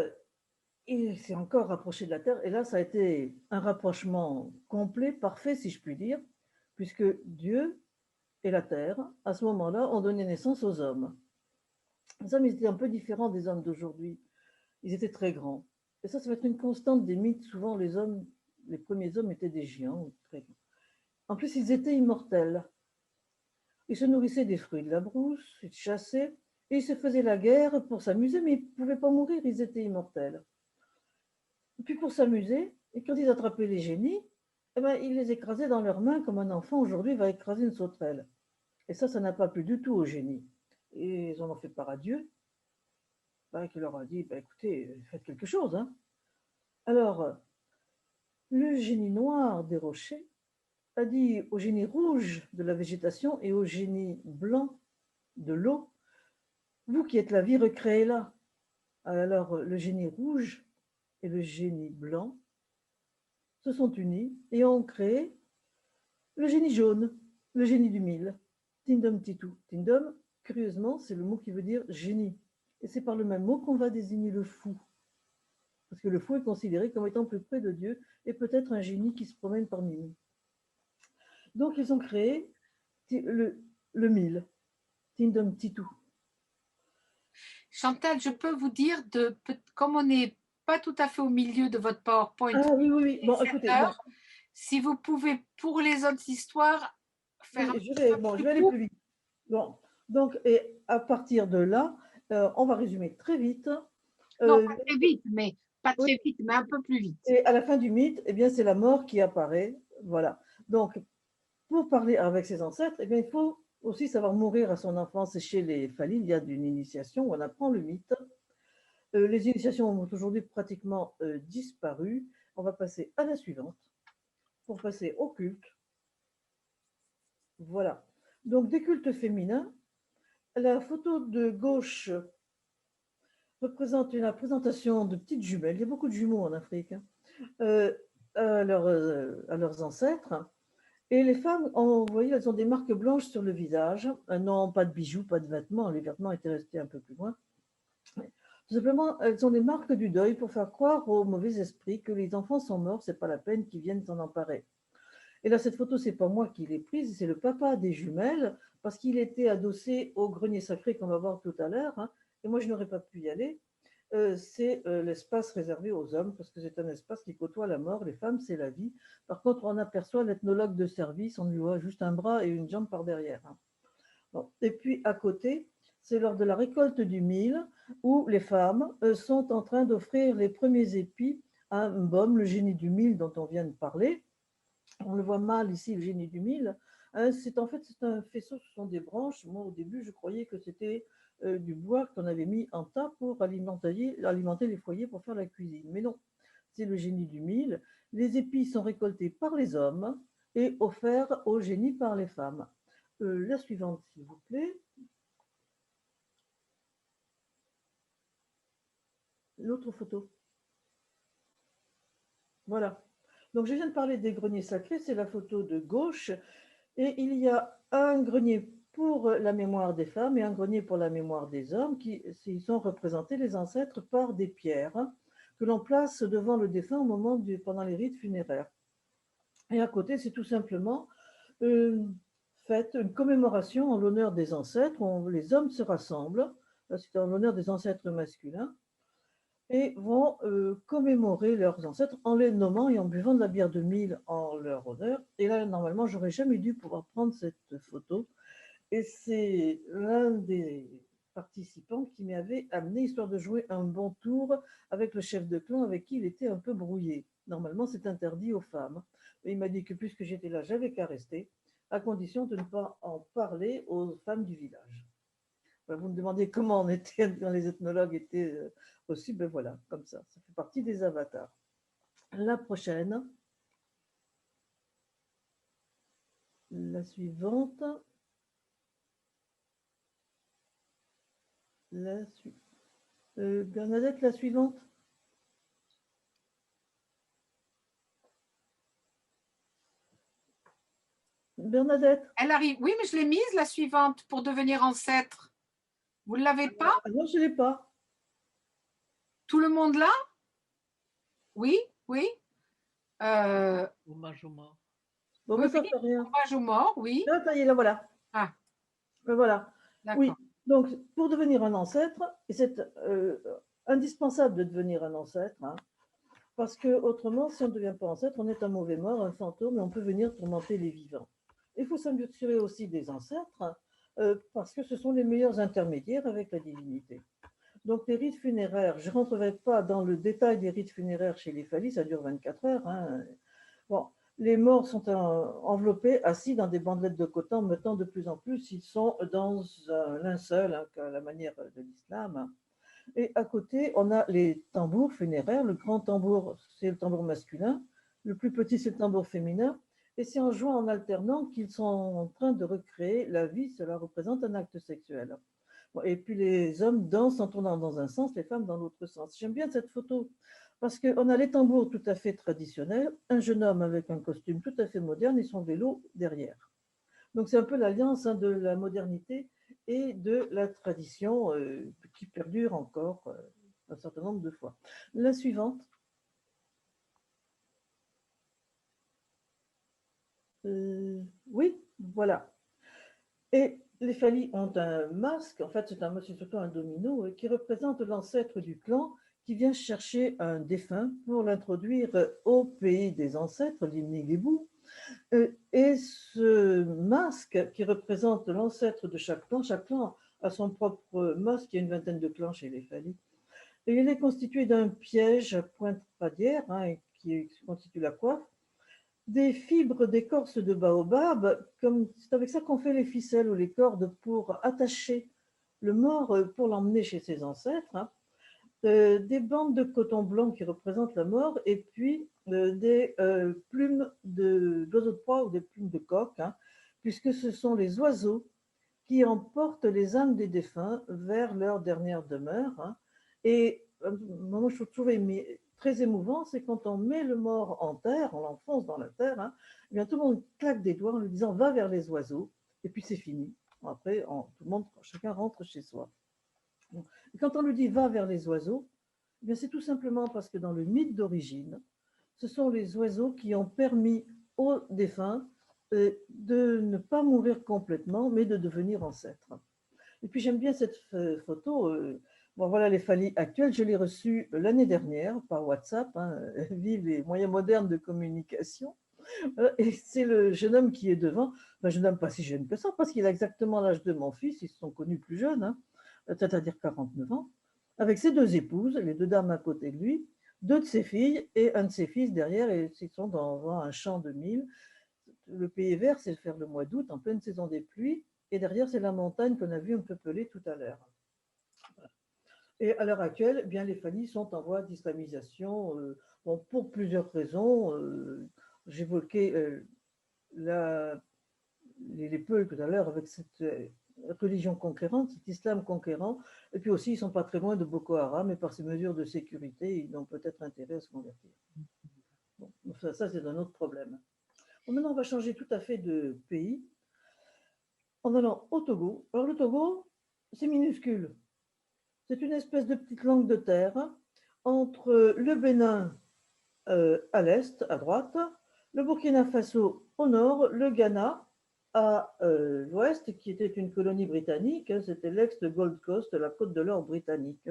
il s'est encore rapproché de la terre et là, ça a été un rapprochement complet, parfait, si je puis dire, puisque Dieu et la terre, à ce moment-là, ont donné naissance aux hommes. Les hommes, ils étaient un peu différents des hommes d'aujourd'hui. Ils étaient très grands. Et ça va être une constante des mythes. Souvent, les hommes, les premiers hommes étaient des géants, très grands. En plus, ils étaient immortels. Ils se nourrissaient des fruits de la brousse, ils chassaient, et ils se faisaient la guerre pour s'amuser, mais ils ne pouvaient pas mourir, ils étaient immortels. Et puis pour s'amuser, et quand ils attrapaient les génies, ils les écrasaient dans leurs mains comme un enfant aujourd'hui va écraser une sauterelle. Et ça n'a pas plu du tout aux génies. Et ils en ont fait part à Dieu, qui leur a dit, écoutez, faites quelque chose. Hein. Alors, le génie noir des rochers a dit au génie rouge de la végétation et au génie blanc de l'eau, vous qui êtes la vie, recréez-la. Alors, le génie rouge et le génie blanc se sont unis et ont créé le génie jaune, le génie du mille, Tindom Titou. Tindom, curieusement, c'est le mot qui veut dire génie. Et c'est par le même mot qu'on va désigner le fou. Parce que le fou est considéré comme étant plus près de Dieu et peut-être un génie qui se promène parmi nous. Donc, ils ont créé le mille, Tindom Titou. Chantal, je peux vous dire, comme on n'est pas tout à fait au milieu de votre PowerPoint, oui. Bon, écoutez, si vous pouvez, pour les autres histoires, faire je vais aller plus vite. Bon, donc, et à partir de là, on va résumer très vite. Non, pas très vite, mais Pas Oui. très vite, mais un peu plus vite. Et à la fin du mythe, eh bien, c'est la mort qui apparaît. Voilà. Donc, pour parler avec ses ancêtres, eh bien, il faut aussi savoir mourir à son enfance. Et chez les Fali, il y a une initiation où on apprend le mythe. Les initiations ont aujourd'hui pratiquement disparu. On va passer à la suivante pour passer au culte. Voilà. Donc, des cultes féminins. La photo de gauche représente une présentation de petites jumelles. Il y a beaucoup de jumeaux en Afrique, hein, euh, à leurs ancêtres. Et les femmes, vous voyez, elles ont des marques blanches sur le visage. Non, pas de bijoux, pas de vêtements. Les vêtements étaient restés un peu plus loin. Tout simplement, elles ont des marques du deuil pour faire croire aux mauvais esprits que les enfants sont morts, c'est pas la peine qu'ils viennent s'en emparer. Et là, cette photo, c'est pas moi qui l'ai prise, c'est le papa des jumelles, parce qu'il était adossé au grenier sacré qu'on va voir tout à l'heure, hein, et moi, je n'aurais pas pu y aller. C'est l'espace réservé aux hommes, parce que c'est un espace qui côtoie la mort, les femmes, c'est la vie. Par contre, on aperçoit l'ethnologue de service, on lui voit juste un bras et une jambe par derrière, hein. Bon. Et puis, à côté, c'est lors de la récolte du mil, où les femmes sont en train d'offrir les premiers épis à Mbom, le génie du mil dont on vient de parler. On le voit mal ici, le génie du mil. C'est en fait c'est un faisceau, ce sont des branches. Moi, au début, je croyais que c'était du bois qu'on avait mis en tas pour alimenter les foyers pour faire la cuisine. Mais non, c'est le génie du mil. Les épis sont récoltés par les hommes et offerts au génie par les femmes. La suivante, s'il vous plaît. L'autre photo. Voilà. Donc, je viens de parler des greniers sacrés, c'est la photo de gauche. Et il y a un grenier pour la mémoire des femmes et un grenier pour la mémoire des hommes qui sont représentés les ancêtres par des pierres, hein, que l'on place devant le défunt pendant les rites funéraires. Et à côté, c'est tout simplement une fête, une commémoration en l'honneur des ancêtres, où les hommes se rassemblent, c'est en l'honneur des ancêtres masculins, et vont commémorer leurs ancêtres en les nommant et en buvant de la bière de mille en leur honneur. Et là, normalement, j'aurais jamais dû pouvoir prendre cette photo. Et c'est l'un des participants qui m'avait amené, histoire de jouer un bon tour avec le chef de clan avec qui il était un peu brouillé. Normalement, c'est interdit aux femmes. Et il m'a dit que puisque j'étais là, j'avais qu'à rester, à condition de ne pas en parler aux femmes du village. Vous me demandez comment on était, quand les ethnologues étaient aussi, ben voilà, comme ça fait partie des avatars. La prochaine, la suivante, Bernadette, la suivante. Bernadette. Elle arrive. Oui, mais je l'ai mise, la suivante, pour devenir ancêtre. Vous ne l'avez pas? Ah non, je ne l'ai pas. Tout le monde là? Oui, oui. Hommage aux morts. Bon, Oui, mais ça oui. fait rien. Hommage aux morts, oui. Ah, ça y est, là, voilà. Ah, Voilà. Oui, d'accord. donc pour devenir un ancêtre, et c'est indispensable de devenir un ancêtre, hein, parce que autrement, si on ne devient pas ancêtre, on est un mauvais mort, un fantôme, et on peut venir tourmenter les vivants. Il faut s'assurer aussi des ancêtres, parce que ce sont les meilleurs intermédiaires avec la divinité. Donc les rites funéraires, je ne rentrerai pas dans le détail des rites funéraires chez les Fali, ça dure 24 heures. Hein. Bon, les morts sont enveloppés, assis dans des bandelettes de coton, mettant de plus en plus, ils sont dans un linceul, hein, à la manière de l'islam. Et à côté, on a les tambours funéraires. Le grand tambour, c'est le tambour masculin. Le plus petit, c'est le tambour féminin. Et c'est en jouant en alternant qu'ils sont en train de recréer la vie. Cela représente un acte sexuel. Et puis les hommes dansent en tournant dans un sens, les femmes dans l'autre sens. J'aime bien cette photo parce qu'on a les tambours tout à fait traditionnels, un jeune homme avec un costume tout à fait moderne et son vélo derrière. Donc c'est un peu l'alliance, hein, de la modernité et de la tradition qui perdure encore un certain nombre de fois. La suivante. Oui, voilà. Et les Fali ont un masque, en fait c'est surtout un domino, qui représente l'ancêtre du clan qui vient chercher un défunt pour l'introduire au pays des ancêtres, l'Imnigébou. Et ce masque qui représente l'ancêtre de chaque clan a son propre masque, il y a une vingtaine de clans chez les Fali. Et il est constitué d'un piège à pointe radiaire, hein, qui constitue la coiffe, des fibres d'écorce de baobab, comme c'est avec ça qu'on fait les ficelles ou les cordes pour attacher le mort pour l'emmener chez ses ancêtres, hein. Des bandes de coton blanc qui représentent la mort, et puis des plumes d'oiseaux de proie ou des plumes de coq, hein, puisque ce sont les oiseaux qui emportent les âmes des défunts vers leur dernière demeure, hein. Et moi, je trouve très émouvant, c'est quand on met le mort en terre, on l'enfonce dans la terre, hein, et bien tout le monde claque des doigts en lui disant va vers les oiseaux, et puis c'est fini. Après, tout le monde, chacun rentre chez soi. Et quand on lui dit va vers les oiseaux, eh bien c'est tout simplement parce que dans le mythe d'origine, ce sont les oiseaux qui ont permis aux défunts de ne pas mourir complètement, mais de devenir ancêtres. Et puis j'aime bien cette photo. Bon, voilà les phallies actuelles. Je l'ai reçue l'année dernière par WhatsApp, hein, vive les moyens modernes de communication. Et c'est le jeune homme qui est devant. Enfin, jeune homme pas si jeune que ça, parce qu'il a exactement l'âge de mon fils. Ils se sont connus plus jeunes, hein, c'est-à-dire 49 ans, avec ses deux épouses, les deux dames à côté de lui, deux de ses filles et un de ses fils derrière. Et ils sont dans un champ de mil. Le pays vert, c'est faire le mois d'août, en pleine saison des pluies. Et derrière, c'est la montagne qu'on a vu un peu pelée tout à l'heure. Et à l'heure actuelle, eh bien, les familles sont en voie d'islamisation, bon, pour plusieurs raisons. J'évoquais les Peuls tout à l'heure avec cette religion conquérante, cet islam conquérant. Et puis aussi, ils ne sont pas très loin de Boko Haram, et par ces mesures de sécurité, ils ont peut-être intérêt à se convertir. Bon, ça c'est un autre problème. Bon, maintenant, on va changer tout à fait de pays en allant au Togo. Alors, le Togo, c'est minuscule. C'est une espèce de petite langue de terre entre le Bénin à l'est, à droite, le Burkina Faso au nord, le Ghana à l'ouest, qui était une colonie britannique, hein, c'était l'ex-Gold Coast, la côte de l'or britannique.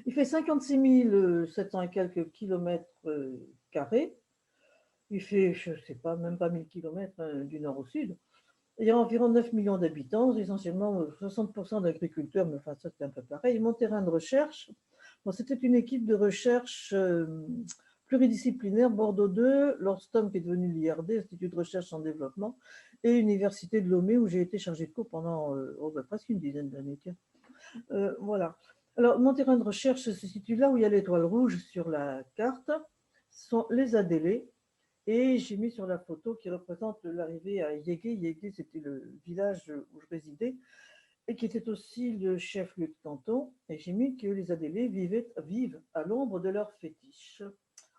Il fait 56 700 et quelques kilomètres carrés. Il fait, je ne sais pas, même pas 1000 kilomètres, hein, du nord au sud. Il y a environ 9 millions d'habitants, essentiellement 60% d'agriculteurs, mais enfin ça c'est un peu pareil. Mon terrain de recherche, bon, c'était une équipe de recherche pluridisciplinaire, Bordeaux 2, l'Orstom qui est devenu l'IRD, Institut de recherche en développement, et Université de Lomé où j'ai été chargé de cours pendant presque une dizaine d'années. Voilà. Alors mon terrain de recherche se situe là où il y a l'étoile rouge sur la carte, ce sont les Adélés. Et j'ai mis sur la photo qui représente l'arrivée à Yégué. Yégué, c'était le village où je résidais et qui était aussi le chef-lieu de canton. Et j'ai mis que les Adélés vivent à l'ombre de leur fétiche.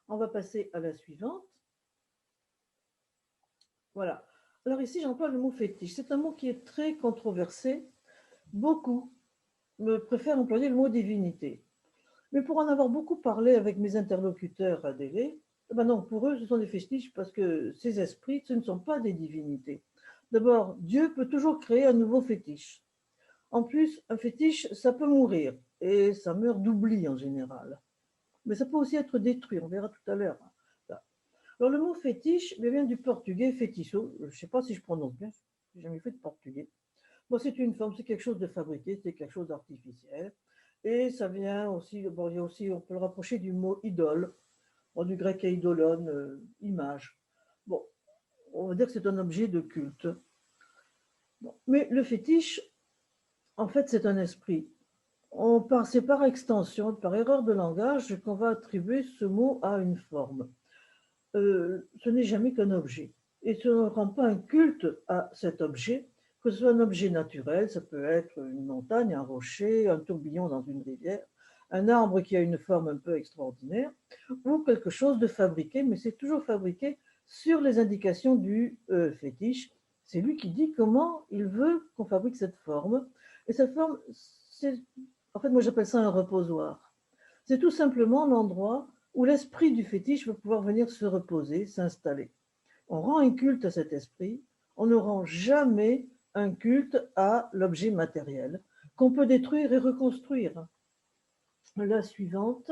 On va passer à la suivante. Voilà. Alors ici, j'emploie le mot fétiche. C'est un mot qui est très controversé. Beaucoup me préfèrent employer le mot divinité. Mais pour en avoir beaucoup parlé avec mes interlocuteurs adélés, ben non, pour eux, ce sont des fétiches parce que ces esprits, ce ne sont pas des divinités. D'abord, Dieu peut toujours créer un nouveau fétiche. En plus, un fétiche, ça peut mourir et ça meurt d'oubli en général. Mais ça peut aussi être détruit, on verra tout à l'heure. Alors, le mot fétiche vient du portugais fetiço. Je ne sais pas si je prononce bien, je n'ai jamais fait de portugais. Bon, c'est une forme, c'est quelque chose de fabriqué, c'est quelque chose d'artificiel. Et ça vient aussi, bon, il y a aussi, on peut le rapprocher du mot idole, bon, du grec eidolon, image. Bon, on va dire que c'est un objet de culte. Bon, mais le fétiche, en fait, c'est un esprit. C'est par extension, par erreur de langage, qu'on va attribuer ce mot à une forme. Ce n'est jamais qu'un objet. Et ce ne rend pas un culte à cet objet, que ce soit un objet naturel, ça peut être une montagne, un rocher, un tourbillon dans une rivière, un arbre qui a une forme un peu extraordinaire, ou quelque chose de fabriqué, mais c'est toujours fabriqué sur les indications du fétiche. C'est lui qui dit comment il veut qu'on fabrique cette forme. Et cette forme, en fait, moi j'appelle ça un reposoir. C'est tout simplement l'endroit où l'esprit du fétiche va pouvoir venir se reposer, s'installer. On rend un culte à cet esprit, on ne rend jamais un culte à l'objet matériel qu'on peut détruire et reconstruire. La suivante.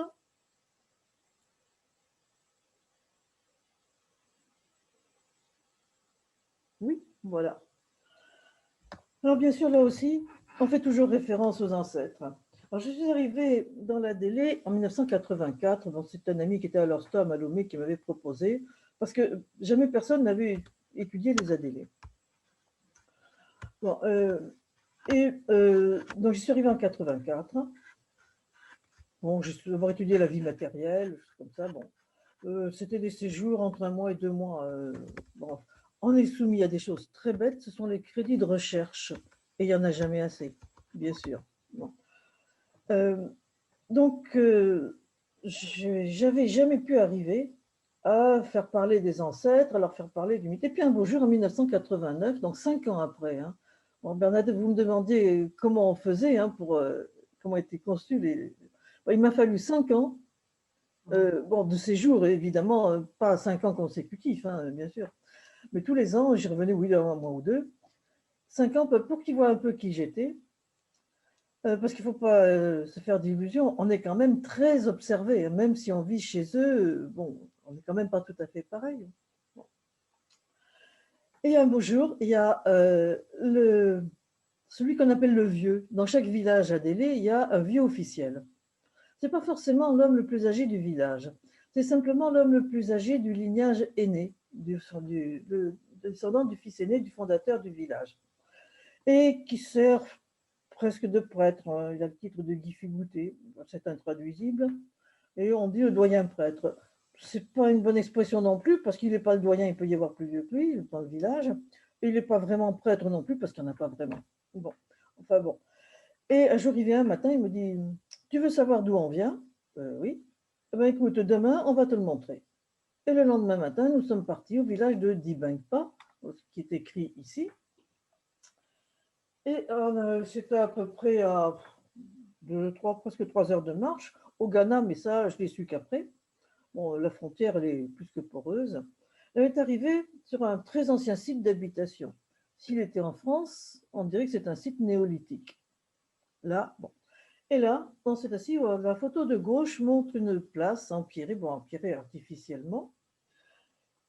Oui, voilà. Alors bien sûr, là aussi, on fait toujours référence aux ancêtres. Alors, je suis arrivée dans l'Adélé en 1984. Bon, c'est un ami qui était à l'Orstom à Lomé qui m'avait proposé, parce que jamais personne n'avait étudié les Adélés. Bon, donc, j'y suis arrivée en 84. Bon, j'ai d'abord étudié la vie matérielle, comme ça. Bon, c'était des séjours entre 1 mois et 2 mois. Bon, on est soumis à des choses très bêtes. Ce sont les crédits de recherche. Et il n'y en a jamais assez, bien sûr. Bon. Donc, j'avais jamais pu arriver à faire parler des ancêtres, à leur faire parler du mythe. Et puis un beau jour, en 1989, donc 5 ans après, hein, bon, Bernadette, vous me demandiez comment on faisait, hein, comment étaient conçus les. Bon, il m'a fallu 5 ans, bon, de séjour, évidemment, pas 5 ans consécutifs, hein, bien sûr, mais tous les ans, j'y revenais, oui, un mois ou deux. 5 ans pour qu'ils voient un peu qui j'étais. Parce qu'il ne faut pas se faire d'illusions, on est quand même très observé, hein, même si on vit chez eux, bon, on n'est quand même pas tout à fait pareil. Bon. Et un beau jour, il y a celui qu'on appelle le vieux. Dans chaque village à Délé, il y a un vieux officiel. Ce n'est pas forcément l'homme le plus âgé du village, c'est simplement l'homme le plus âgé du lignage aîné, descendant du fils aîné du fondateur du village, et qui sert presque de prêtre. Hein. Il a le titre de Guy Figouté, c'est intraduisible. Et on dit le doyen prêtre. C'est pas une bonne expression non plus, parce qu'il n'est pas le doyen, il peut y avoir plus vieux que lui dans le village. Et il n'est pas vraiment prêtre non plus, parce qu'il n'y en a pas vraiment. Bon, enfin bon. Et un jour, il vient un matin, il me dit, tu veux savoir d'où on vient? Oui. Eh ben, écoute, demain, on va te le montrer. Et le lendemain matin, nous sommes partis au village de Dibingpa, qui est écrit ici. Et c'était à peu près à presque 3 heures de marche au Ghana, mais ça, je l'ai su qu'après. Bon, la frontière, elle est plus que poreuse. Elle est arrivée sur un très ancien site d'habitation. S'il était en France, on dirait que c'est un site néolithique. Là, bon. Et là, dans cet assis, la photo de gauche montre une place empierrée, bon, empierrée artificiellement.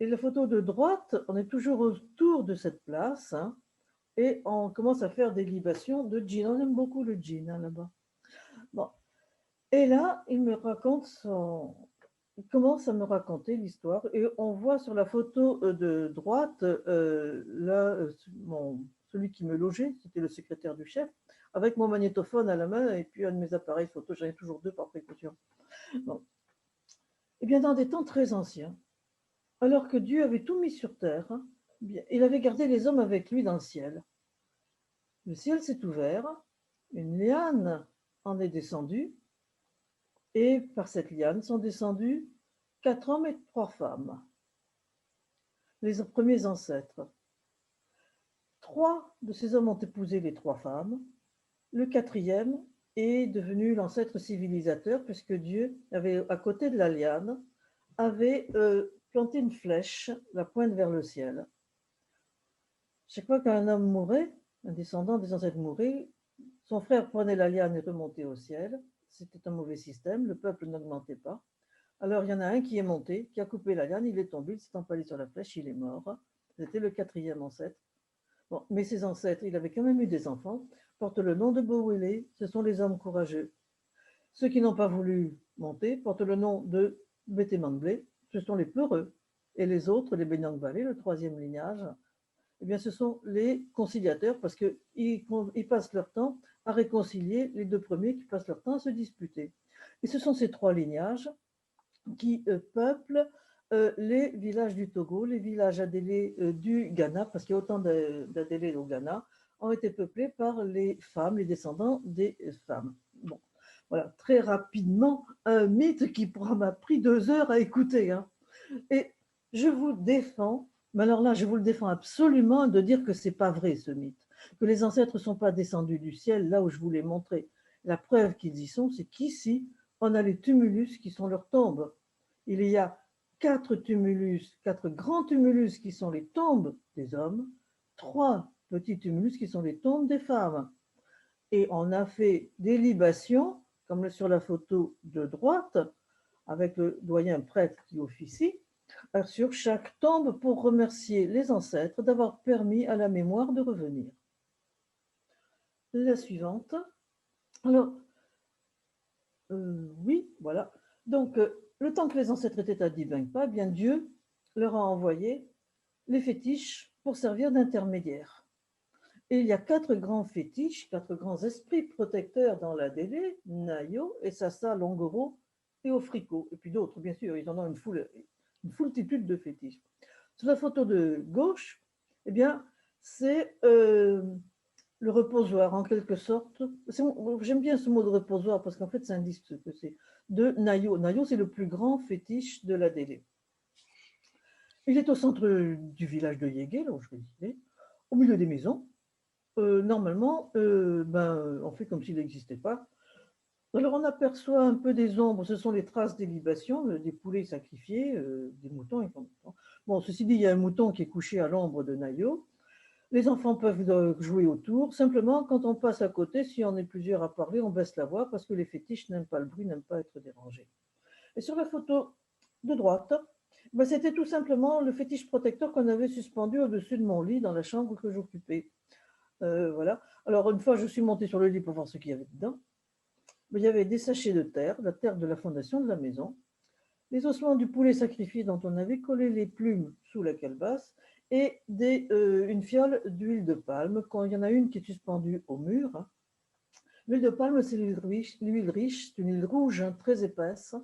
Et la photo de droite, on est toujours autour de cette place, hein, et on commence à faire des libations de gin. On aime beaucoup le gin, hein, là-bas. Bon. Et là, il commence à me raconter l'histoire. Et on voit sur la photo de droite, là, celui qui me logeait, c'était le secrétaire du chef, avec mon magnétophone à la main et puis un de mes appareils photo. J'en ai toujours deux par précaution. Bon. Et bien, dans des temps très anciens, alors que Dieu avait tout mis sur terre, hein, il avait gardé les hommes avec lui dans le ciel. Le ciel s'est ouvert, une liane en est descendue, et par cette liane sont descendus 4 hommes et 3 femmes, les premiers ancêtres. 3 de ces hommes ont épousé les 3 femmes. Le 4e est devenu l'ancêtre civilisateur, puisque Dieu avait, à côté de la liane, avait planté une flèche, la pointe vers le ciel. Chaque fois qu'un homme mourait, un descendant des ancêtres mourait, son frère prenait la liane et remontait au ciel. C'était un mauvais système, le peuple n'augmentait pas. Alors il y en a un qui est monté, qui a coupé la liane, il est tombé, il s'est empalé sur la flèche, il est mort. C'était le 4e ancêtre. Bon, mais ses ancêtres, il avait quand même eu des enfants, portent le nom de Bowele, ce sont les hommes courageux. Ceux qui n'ont pas voulu monter portent le nom de Betemanglé, ce sont les peureux. Et les autres, les Benangbalé, le 3e lignage, eh bien, ce sont les conciliateurs, parce qu'ils passent leur temps à réconcilier les 2 premiers qui passent leur temps à se disputer. Et ce sont ces 3 lignages qui peuplent les villages du Togo, les villages adélés du Ghana, parce qu'il y a autant d'adélés au Ghana, ont été peuplés par les femmes, les descendants des femmes. Bon, voilà, très rapidement, un mythe qui m'a pris 2 heures à écouter. Hein. Et je vous défends, mais alors là, je vous le défends absolument de dire que ce n'est pas vrai ce mythe, que les ancêtres ne sont pas descendus du ciel, là où je vous l'ai montré. La preuve qu'ils y sont, c'est qu'ici, on a les tumulus qui sont leurs tombes. Il y a 4 tumulus, 4 grands tumulus qui sont les tombes des hommes, 3 petits tumulus qui sont les tombes des femmes. Et on a fait des libations, comme sur la photo de droite, avec le doyen prêtre qui officie, sur chaque tombe pour remercier les ancêtres d'avoir permis à la mémoire de revenir. La suivante. Alors, Oui, voilà. Donc, le temps que les ancêtres étaient à Dibengpa, bien Dieu leur a envoyé les fétiches pour servir d'intermédiaires. Et il y a 4 grands fétiches, 4 grands esprits protecteurs dans la délai, Nayo, Esasa, Longoro et Ofriko. Et puis d'autres, bien sûr, ils en ont une foultitude de fétiches. Sur la photo de gauche, eh bien, c'est le reposoir, en quelque sorte. J'aime bien ce mot de reposoir parce qu'en fait, ça indique ce que c'est. De Nayo. Nayo, c'est le plus grand fétiche de la délai. Il est au centre du village de Yégué, là où je résidais, au milieu des maisons. Normalement, on fait comme s'il n'existait pas. Alors, on aperçoit un peu des ombres, ce sont les traces des libations, des poulets sacrifiés, des moutons. Bon, ceci dit, il y a un mouton qui est couché à l'ombre de Nayo. Les enfants peuvent jouer autour. Simplement, quand on passe à côté, si on est plusieurs à parler, on baisse la voix parce que les fétiches n'aiment pas le bruit, n'aiment pas être dérangés. Et sur la photo de droite, c'était tout simplement le fétiche protecteur qu'on avait suspendu au-dessus de mon lit dans la chambre que j'occupais. Voilà. Alors, une fois, je suis montée sur le lit pour voir ce qu'il y avait dedans. Il y avait des sachets de terre, la terre de la fondation de la maison, les ossements du poulet sacrifié dont on avait collé les plumes sous la calebasse et une fiole d'huile de palme. Quand il y en a une qui est suspendue au mur. L'huile de palme, c'est l'huile riche, c'est une huile rouge très épaisse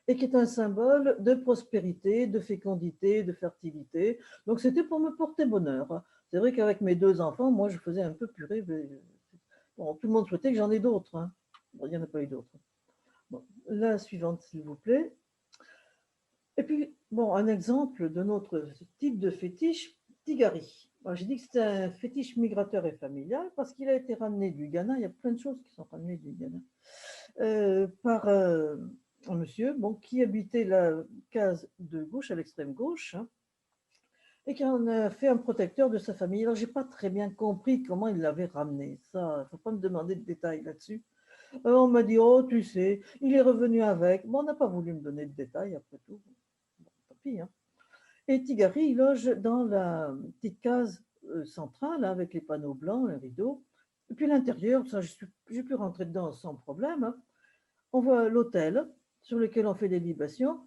et qui est un symbole de prospérité, de fécondité, de fertilité. Donc c'était pour me porter bonheur. C'est vrai qu'avec mes 2 enfants, moi je faisais un peu purée. Bon, tout le monde souhaitait que j'en ai d'autres. Hein. Bon, il n'y en a pas eu d'autres. Bon, la suivante, s'il vous plaît. Et puis, bon, un exemple de notre type de fétiche, Tigari. J'ai dit que c'était un fétiche migrateur et familial parce qu'il a été ramené du Ghana. Il y a plein de choses qui sont ramenées du Ghana par un monsieur qui habitait la case de gauche, à l'extrême gauche, hein, et qui en a fait un protecteur de sa famille. Alors, je n'ai pas très bien compris comment il l'avait ramené. Ça, il ne faut pas me demander de détails là-dessus. On m'a dit, oh, tu sais, il est revenu avec. Bon, on n'a pas voulu me donner de détails, après tout. Bon, tant pis, hein. Et Tigari, il loge dans la petite case centrale, hein, avec les panneaux blancs, les rideaux. Et puis l'intérieur, ça, j'ai pu rentrer dedans sans problème, hein. On voit l'autel sur lequel on fait des libations,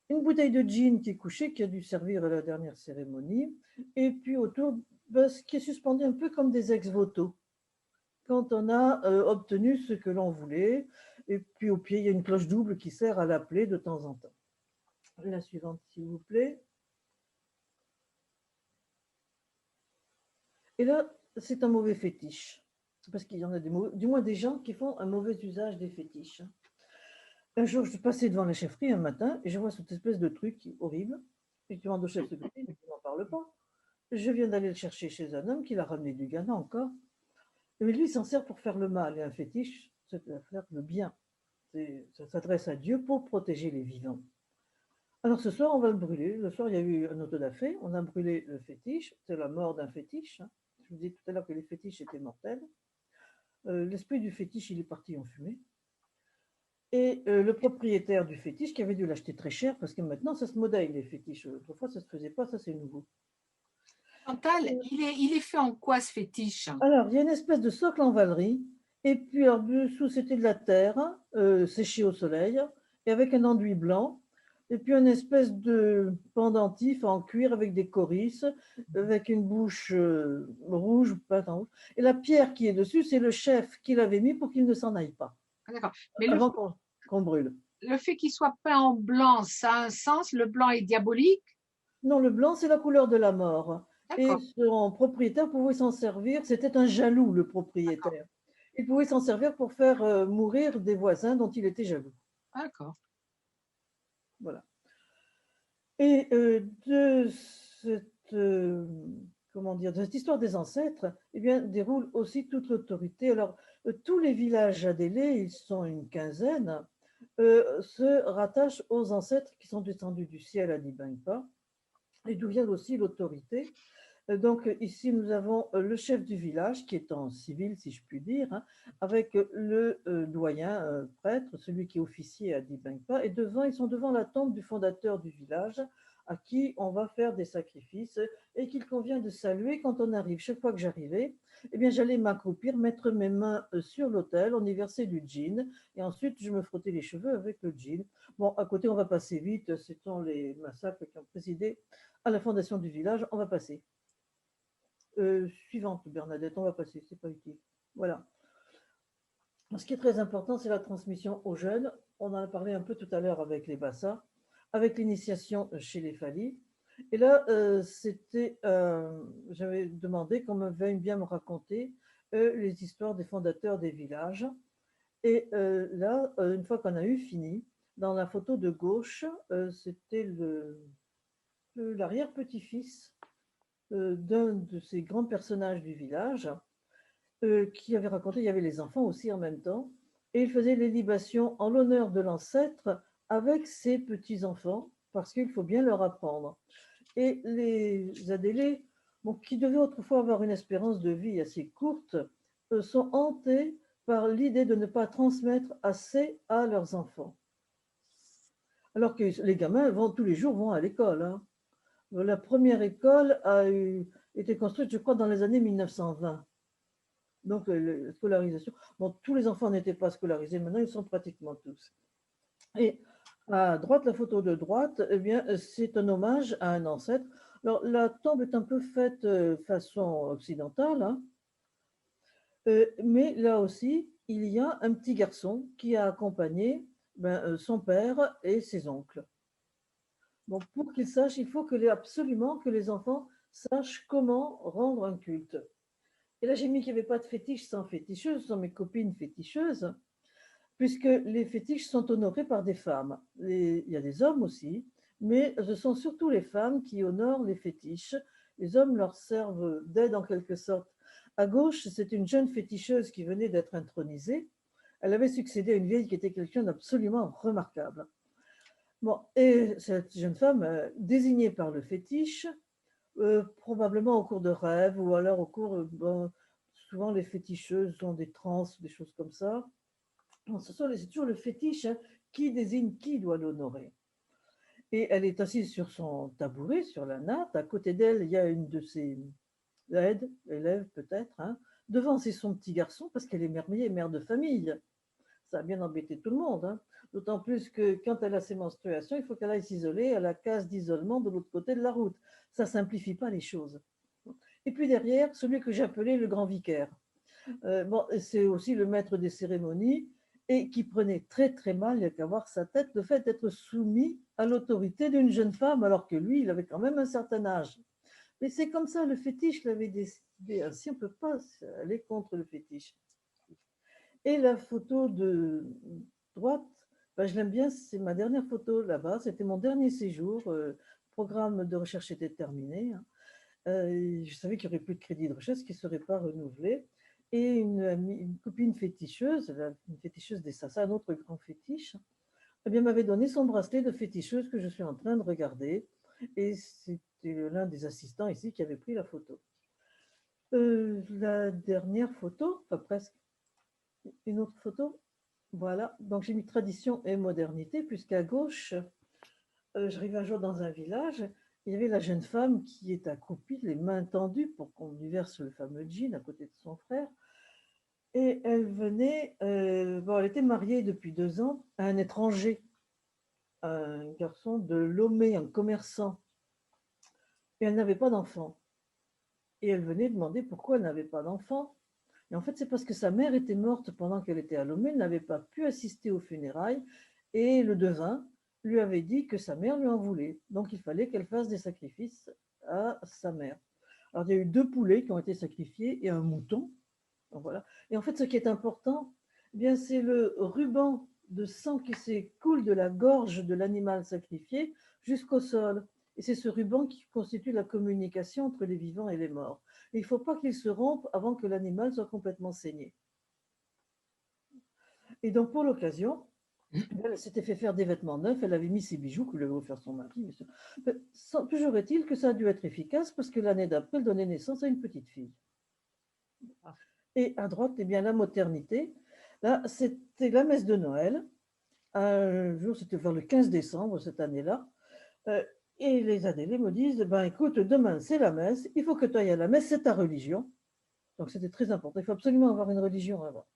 une bouteille de gin qui est couchée, qui a dû servir à la dernière cérémonie, et puis autour, ce qui est suspendu un peu comme des ex-voto, quand on a obtenu ce que l'on voulait. Et puis au pied, il y a une cloche double qui sert à l'appeler de temps en temps. La suivante, s'il vous plaît. Et là, c'est un mauvais fétiche. Parce qu'il y en a du moins des gens qui font un mauvais usage des fétiches. Un jour, je suis passée devant la chefferie un matin et je vois cette espèce de truc horrible. Et je demande au chef de cuisine, il n'en parle pas. Je viens d'aller le chercher chez un homme qui l'a ramené du Ghana encore. Mais lui, il s'en sert pour faire le mal. Et un fétiche, c'est faire le bien. Ça s'adresse à Dieu pour protéger les vivants. Alors ce soir, on va le brûler. Le soir, il y a eu un autodafé. On a brûlé le fétiche. C'est la mort d'un fétiche. Hein. Je vous disais tout à l'heure que les fétiches étaient mortels. L'esprit du fétiche, il est parti en fumée. Et le propriétaire du fétiche, qui avait dû l'acheter très cher, parce que maintenant, ça se modèle, les fétiches. Autrefois, ça ne se faisait pas, ça c'est nouveau. Chantal, il est fait en quoi ce fétiche? Alors, il y a une espèce de socle en valerie, et puis alors, dessous, c'était de la terre, séchée au soleil, et avec un enduit blanc, et puis une espèce de pendentif en cuir avec des corisses, avec une bouche rouge, peinte en rouge. Et la pierre qui est dessus, c'est le chef qui l'avait mis pour qu'il ne s'en aille pas, Ah, d'accord. Mais avant qu'on brûle. le fait qu'il soit peint en blanc, ça a un sens? Le blanc est diabolique? Non, le blanc, c'est la couleur de la mort. Et D'accord. son propriétaire pouvait s'en servir. C'était un jaloux, le propriétaire. Il pouvait s'en servir pour faire mourir des voisins dont il était jaloux. D'accord. Voilà. Et de cette histoire des ancêtres, eh bien, déroule aussi toute l'autorité. Alors, tous les villages adélés, ils sont une quinzaine, se rattachent aux ancêtres qui sont descendus du ciel à Dibangpa, et d'où vient aussi l'autorité. Donc ici, nous avons le chef du village qui est en civil, si je puis dire, hein, avec le doyen prêtre, celui qui est officier à Dibengpa, et ils sont devant la tombe du fondateur du village, à qui on va faire des sacrifices et qu'il convient de saluer quand on arrive. Chaque fois que j'arrivais, Eh bien, j'allais m'accroupir, mettre mes mains sur l'autel, on y versait du gin, et ensuite je me frottais les cheveux avec le gin. Bon, à côté, on va passer vite, ce sont les massacres qui ont présidé à la fondation du village, on va passer. Suivante, Bernadette, on va passer, c'est pas utile. Voilà. Ce qui est très important, c'est la transmission aux jeunes. On en a parlé un peu tout à l'heure avec les Bassa, avec l'initiation chez les Fali. Et là, j'avais demandé qu'on me veuille bien me raconter les histoires des fondateurs des villages. Et là, une fois qu'on a eu fini, dans la photo de gauche, c'était l'arrière-petit-fils d'un de ces grands personnages du village qui avait raconté, il y avait les enfants aussi en même temps, et il faisait les libations en l'honneur de l'ancêtre avec ses petits-enfants, parce qu'il faut bien leur apprendre. Et les Adélés, bon, qui devaient autrefois avoir une espérance de vie assez courte, sont hantés par l'idée de ne pas transmettre assez à leurs enfants. Alors que les gamins tous les jours vont à l'école. Hein. La première école été construite, je crois, dans les années 1920. Donc, la scolarisation. Bon, tous les enfants n'étaient pas scolarisés, maintenant ils sont pratiquement tous. Et à droite, la photo de droite, eh bien, c'est un hommage à un ancêtre. Alors, la tombe est un peu faite façon occidentale, hein, mais là aussi, il y a un petit garçon qui a accompagné son père et ses oncles. Donc, pour qu'ils sachent, il faut absolument que les enfants sachent comment rendre un culte. Et là, j'ai mis qu'il n'y avait pas de fétiche sans féticheuse, sans mes copines féticheuses, puisque les fétiches sont honorés par des femmes. Il y a des hommes aussi, mais ce sont surtout les femmes qui honorent les fétiches. Les hommes leur servent d'aide en quelque sorte. À gauche, c'est une jeune féticheuse qui venait d'être intronisée. Elle avait succédé à une vieille qui était quelqu'un d'absolument remarquable. Bon, et cette jeune femme, désignée par le fétiche, probablement au cours de rêves ou alors au cours, souvent les féticheuses ont des transes, des choses comme ça. C'est toujours le fétiche hein, qui désigne qui doit l'honorer. Et elle est assise sur son tabouret, sur la natte. À côté d'elle, il y a une de ses aides, élèves peut-être. Hein. Devant, c'est son petit garçon parce qu'elle est mère de famille. Ça a bien embêté tout le monde. Hein. D'autant plus que quand elle a ses menstruations, il faut qu'elle aille s'isoler à la case d'isolement de l'autre côté de la route. Ça ne simplifie pas les choses. Et puis derrière, celui que j'appelais le grand vicaire. C'est aussi le maître des cérémonies et qui prenait très très mal, il n'y a qu'à voir sa tête, le fait d'être soumis à l'autorité d'une jeune femme, alors que lui, il avait quand même un certain âge. Mais c'est comme ça, le fétiche l'avait décidé. Ainsi, on ne peut pas aller contre le fétiche. Et la photo de droite, je l'aime bien, c'est ma dernière photo là-bas, c'était mon dernier séjour, le programme de recherche était terminé. Hein. Je savais qu'il n'y aurait plus de crédit de recherche qui ne serait pas renouvelé. Et une copine féticheuse, une féticheuse des Sassa, un autre grand fétiche, eh bien, m'avait donné son bracelet de féticheuse que je suis en train de regarder. Et c'était l'un des assistants ici qui avait pris la photo. La dernière photo, enfin presque, une autre photo. Voilà, donc j'ai mis tradition et modernité, puisqu'à gauche, j'arrive un jour dans un village, il y avait la jeune femme qui est accroupie, les mains tendues pour qu'on lui verse le fameux gin à côté de son frère. Et elle venait, elle était mariée depuis 2 ans à un étranger, un garçon de Lomé, un commerçant. Et elle n'avait pas d'enfant. Et elle venait demander pourquoi elle n'avait pas d'enfant. Et en fait, c'est parce que sa mère était morte pendant qu'elle était à Lomé, elle n'avait pas pu assister aux funérailles. Et le devin lui avait dit que sa mère lui en voulait. Donc il fallait qu'elle fasse des sacrifices à sa mère. Alors il y a eu 2 poulets qui ont été sacrifiés et un mouton. Donc, voilà. Et en fait, ce qui est important, eh bien, c'est le ruban de sang qui s'écoule de la gorge de l'animal sacrifié jusqu'au sol. Et c'est ce ruban qui constitue la communication entre les vivants et les morts. Et il ne faut pas qu'il se rompe avant que l'animal soit complètement saigné. Et donc, pour l'occasion, elle s'était fait faire des vêtements neufs, elle avait mis ses bijoux que lui avait offert son mari. Toujours est-il que ça a dû être efficace parce que l'année d'après, elle donnait naissance à une petite fille. Et à droite, eh bien, la modernité. Là, c'était la messe de Noël. Un jour, c'était vers le 15 décembre cette année-là. Et les Adélés me disent, écoute, demain, c'est la messe. Il faut que tu ailles à la messe, c'est ta religion. Donc c'était très important. Il faut absolument avoir une religion avant.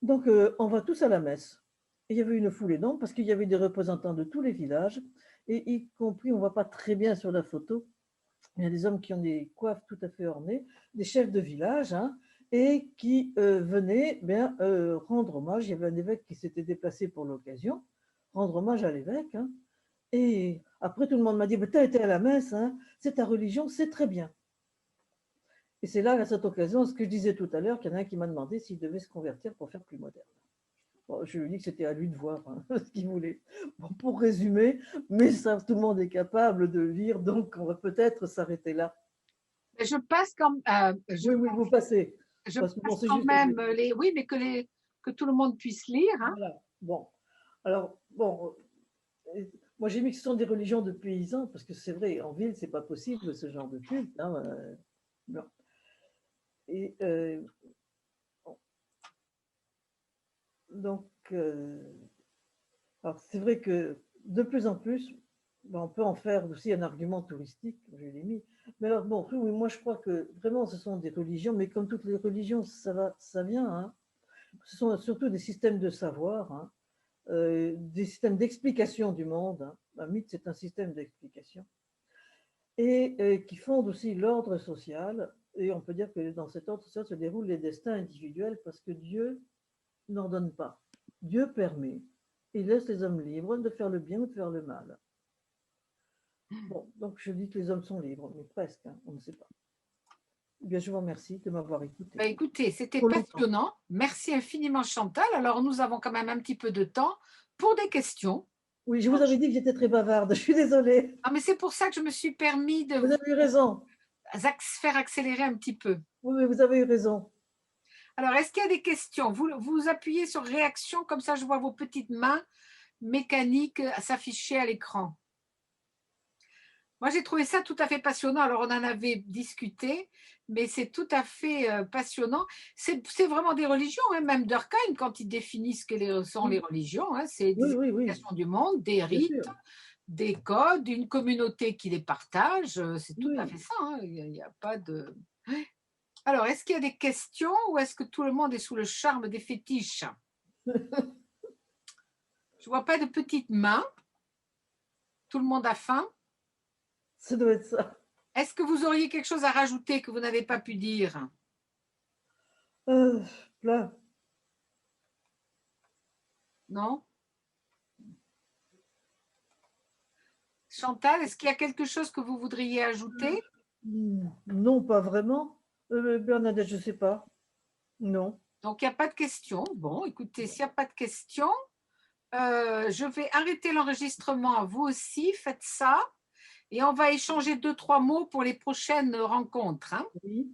Donc on va tous à la messe. Et il y avait une foule énorme parce qu'il y avait des représentants de tous les villages, et y compris, on ne voit pas très bien sur la photo, il y a des hommes qui ont des coiffes tout à fait ornées, des chefs de village, hein, et qui venaient rendre hommage. Il y avait un évêque qui s'était déplacé pour l'occasion, rendre hommage à l'évêque. Hein. Et après, tout le monde m'a dit, tu as été à la messe, hein, c'est ta religion, c'est très bien. Et c'est là, à cette occasion, ce que je disais tout à l'heure, qu'il y en a un qui m'a demandé s'il devait se convertir pour faire plus moderne. Bon, je lui ai dit que c'était à lui de voir hein, ce qu'il voulait. Bon, pour résumer, mais ça, tout le monde est capable de lire, donc on va peut-être s'arrêter là. Je passe quand, Oui, vous passez. je Parce que bon, passe c'est quand juste. même oui, mais que tout le monde puisse lire. Hein. Voilà. Bon. Alors, bon, moi j'ai mis que ce sont des religions de paysans, parce que c'est vrai, en ville, c'est pas possible ce genre de culte. Hein, bon. Et bon. Donc, alors c'est vrai que de plus en plus, on peut en faire aussi un argument touristique, je l'ai mis. Mais alors, bon, oui, moi je crois que vraiment ce sont des religions, mais comme toutes les religions, ça va, ça vient. Hein. Ce sont surtout des systèmes de savoir, hein, des systèmes d'explication du monde. Hein. Un mythe, c'est un système d'explication. Et qui fondent aussi l'ordre social. Et on peut dire que dans cet ordre social se déroulent les destins individuels parce que Dieu n'ordonne pas. Dieu permet. Il laisse les hommes libres de faire le bien ou de faire le mal. Bon, donc je dis que les hommes sont libres, mais presque, hein, on ne sait pas. Eh bien, je vous remercie de m'avoir écouté. Bah, écoutez, c'était passionnant. Merci infiniment, Chantal. Alors, nous avons quand même un petit peu de temps pour des questions. Oui, je vous avais dit que j'étais très bavarde. Je suis désolée. Ah, mais c'est pour ça que je me suis permis de Vous avez eu raison. faire accélérer un petit peu. Oui, vous avez eu raison. Alors, est-ce qu'il y a des questions? Vous appuyez sur réaction, comme ça je vois vos petites mains mécaniques s'afficher à l'écran. Moi, j'ai trouvé ça tout à fait passionnant. Alors, on en avait discuté, mais c'est tout à fait passionnant. C'est vraiment des religions, hein, même Durkheim, quand il définit ce que sont les religions, hein, c'est des explications du monde, des rites, des codes, une communauté qui les partage. C'est tout à fait ça. Hein. Il n'y a pas de... Alors, est-ce qu'il y a des questions ou est-ce que tout le monde est sous le charme des fétiches? Je ne vois pas de petites mains. Tout le monde a faim. Ça doit être ça. Est-ce que vous auriez quelque chose à rajouter que vous n'avez pas pu dire? Plein. Non? Chantal, est-ce qu'il y a quelque chose que vous voudriez ajouter? Non, pas vraiment. Bernadette, je ne sais pas. Non. Donc, il n'y a pas de questions. Bon, écoutez, s'il n'y a pas de questions, je vais arrêter l'enregistrement. Vous aussi, faites ça. Et on va échanger 2-3 mots pour les prochaines rencontres. Hein. Oui.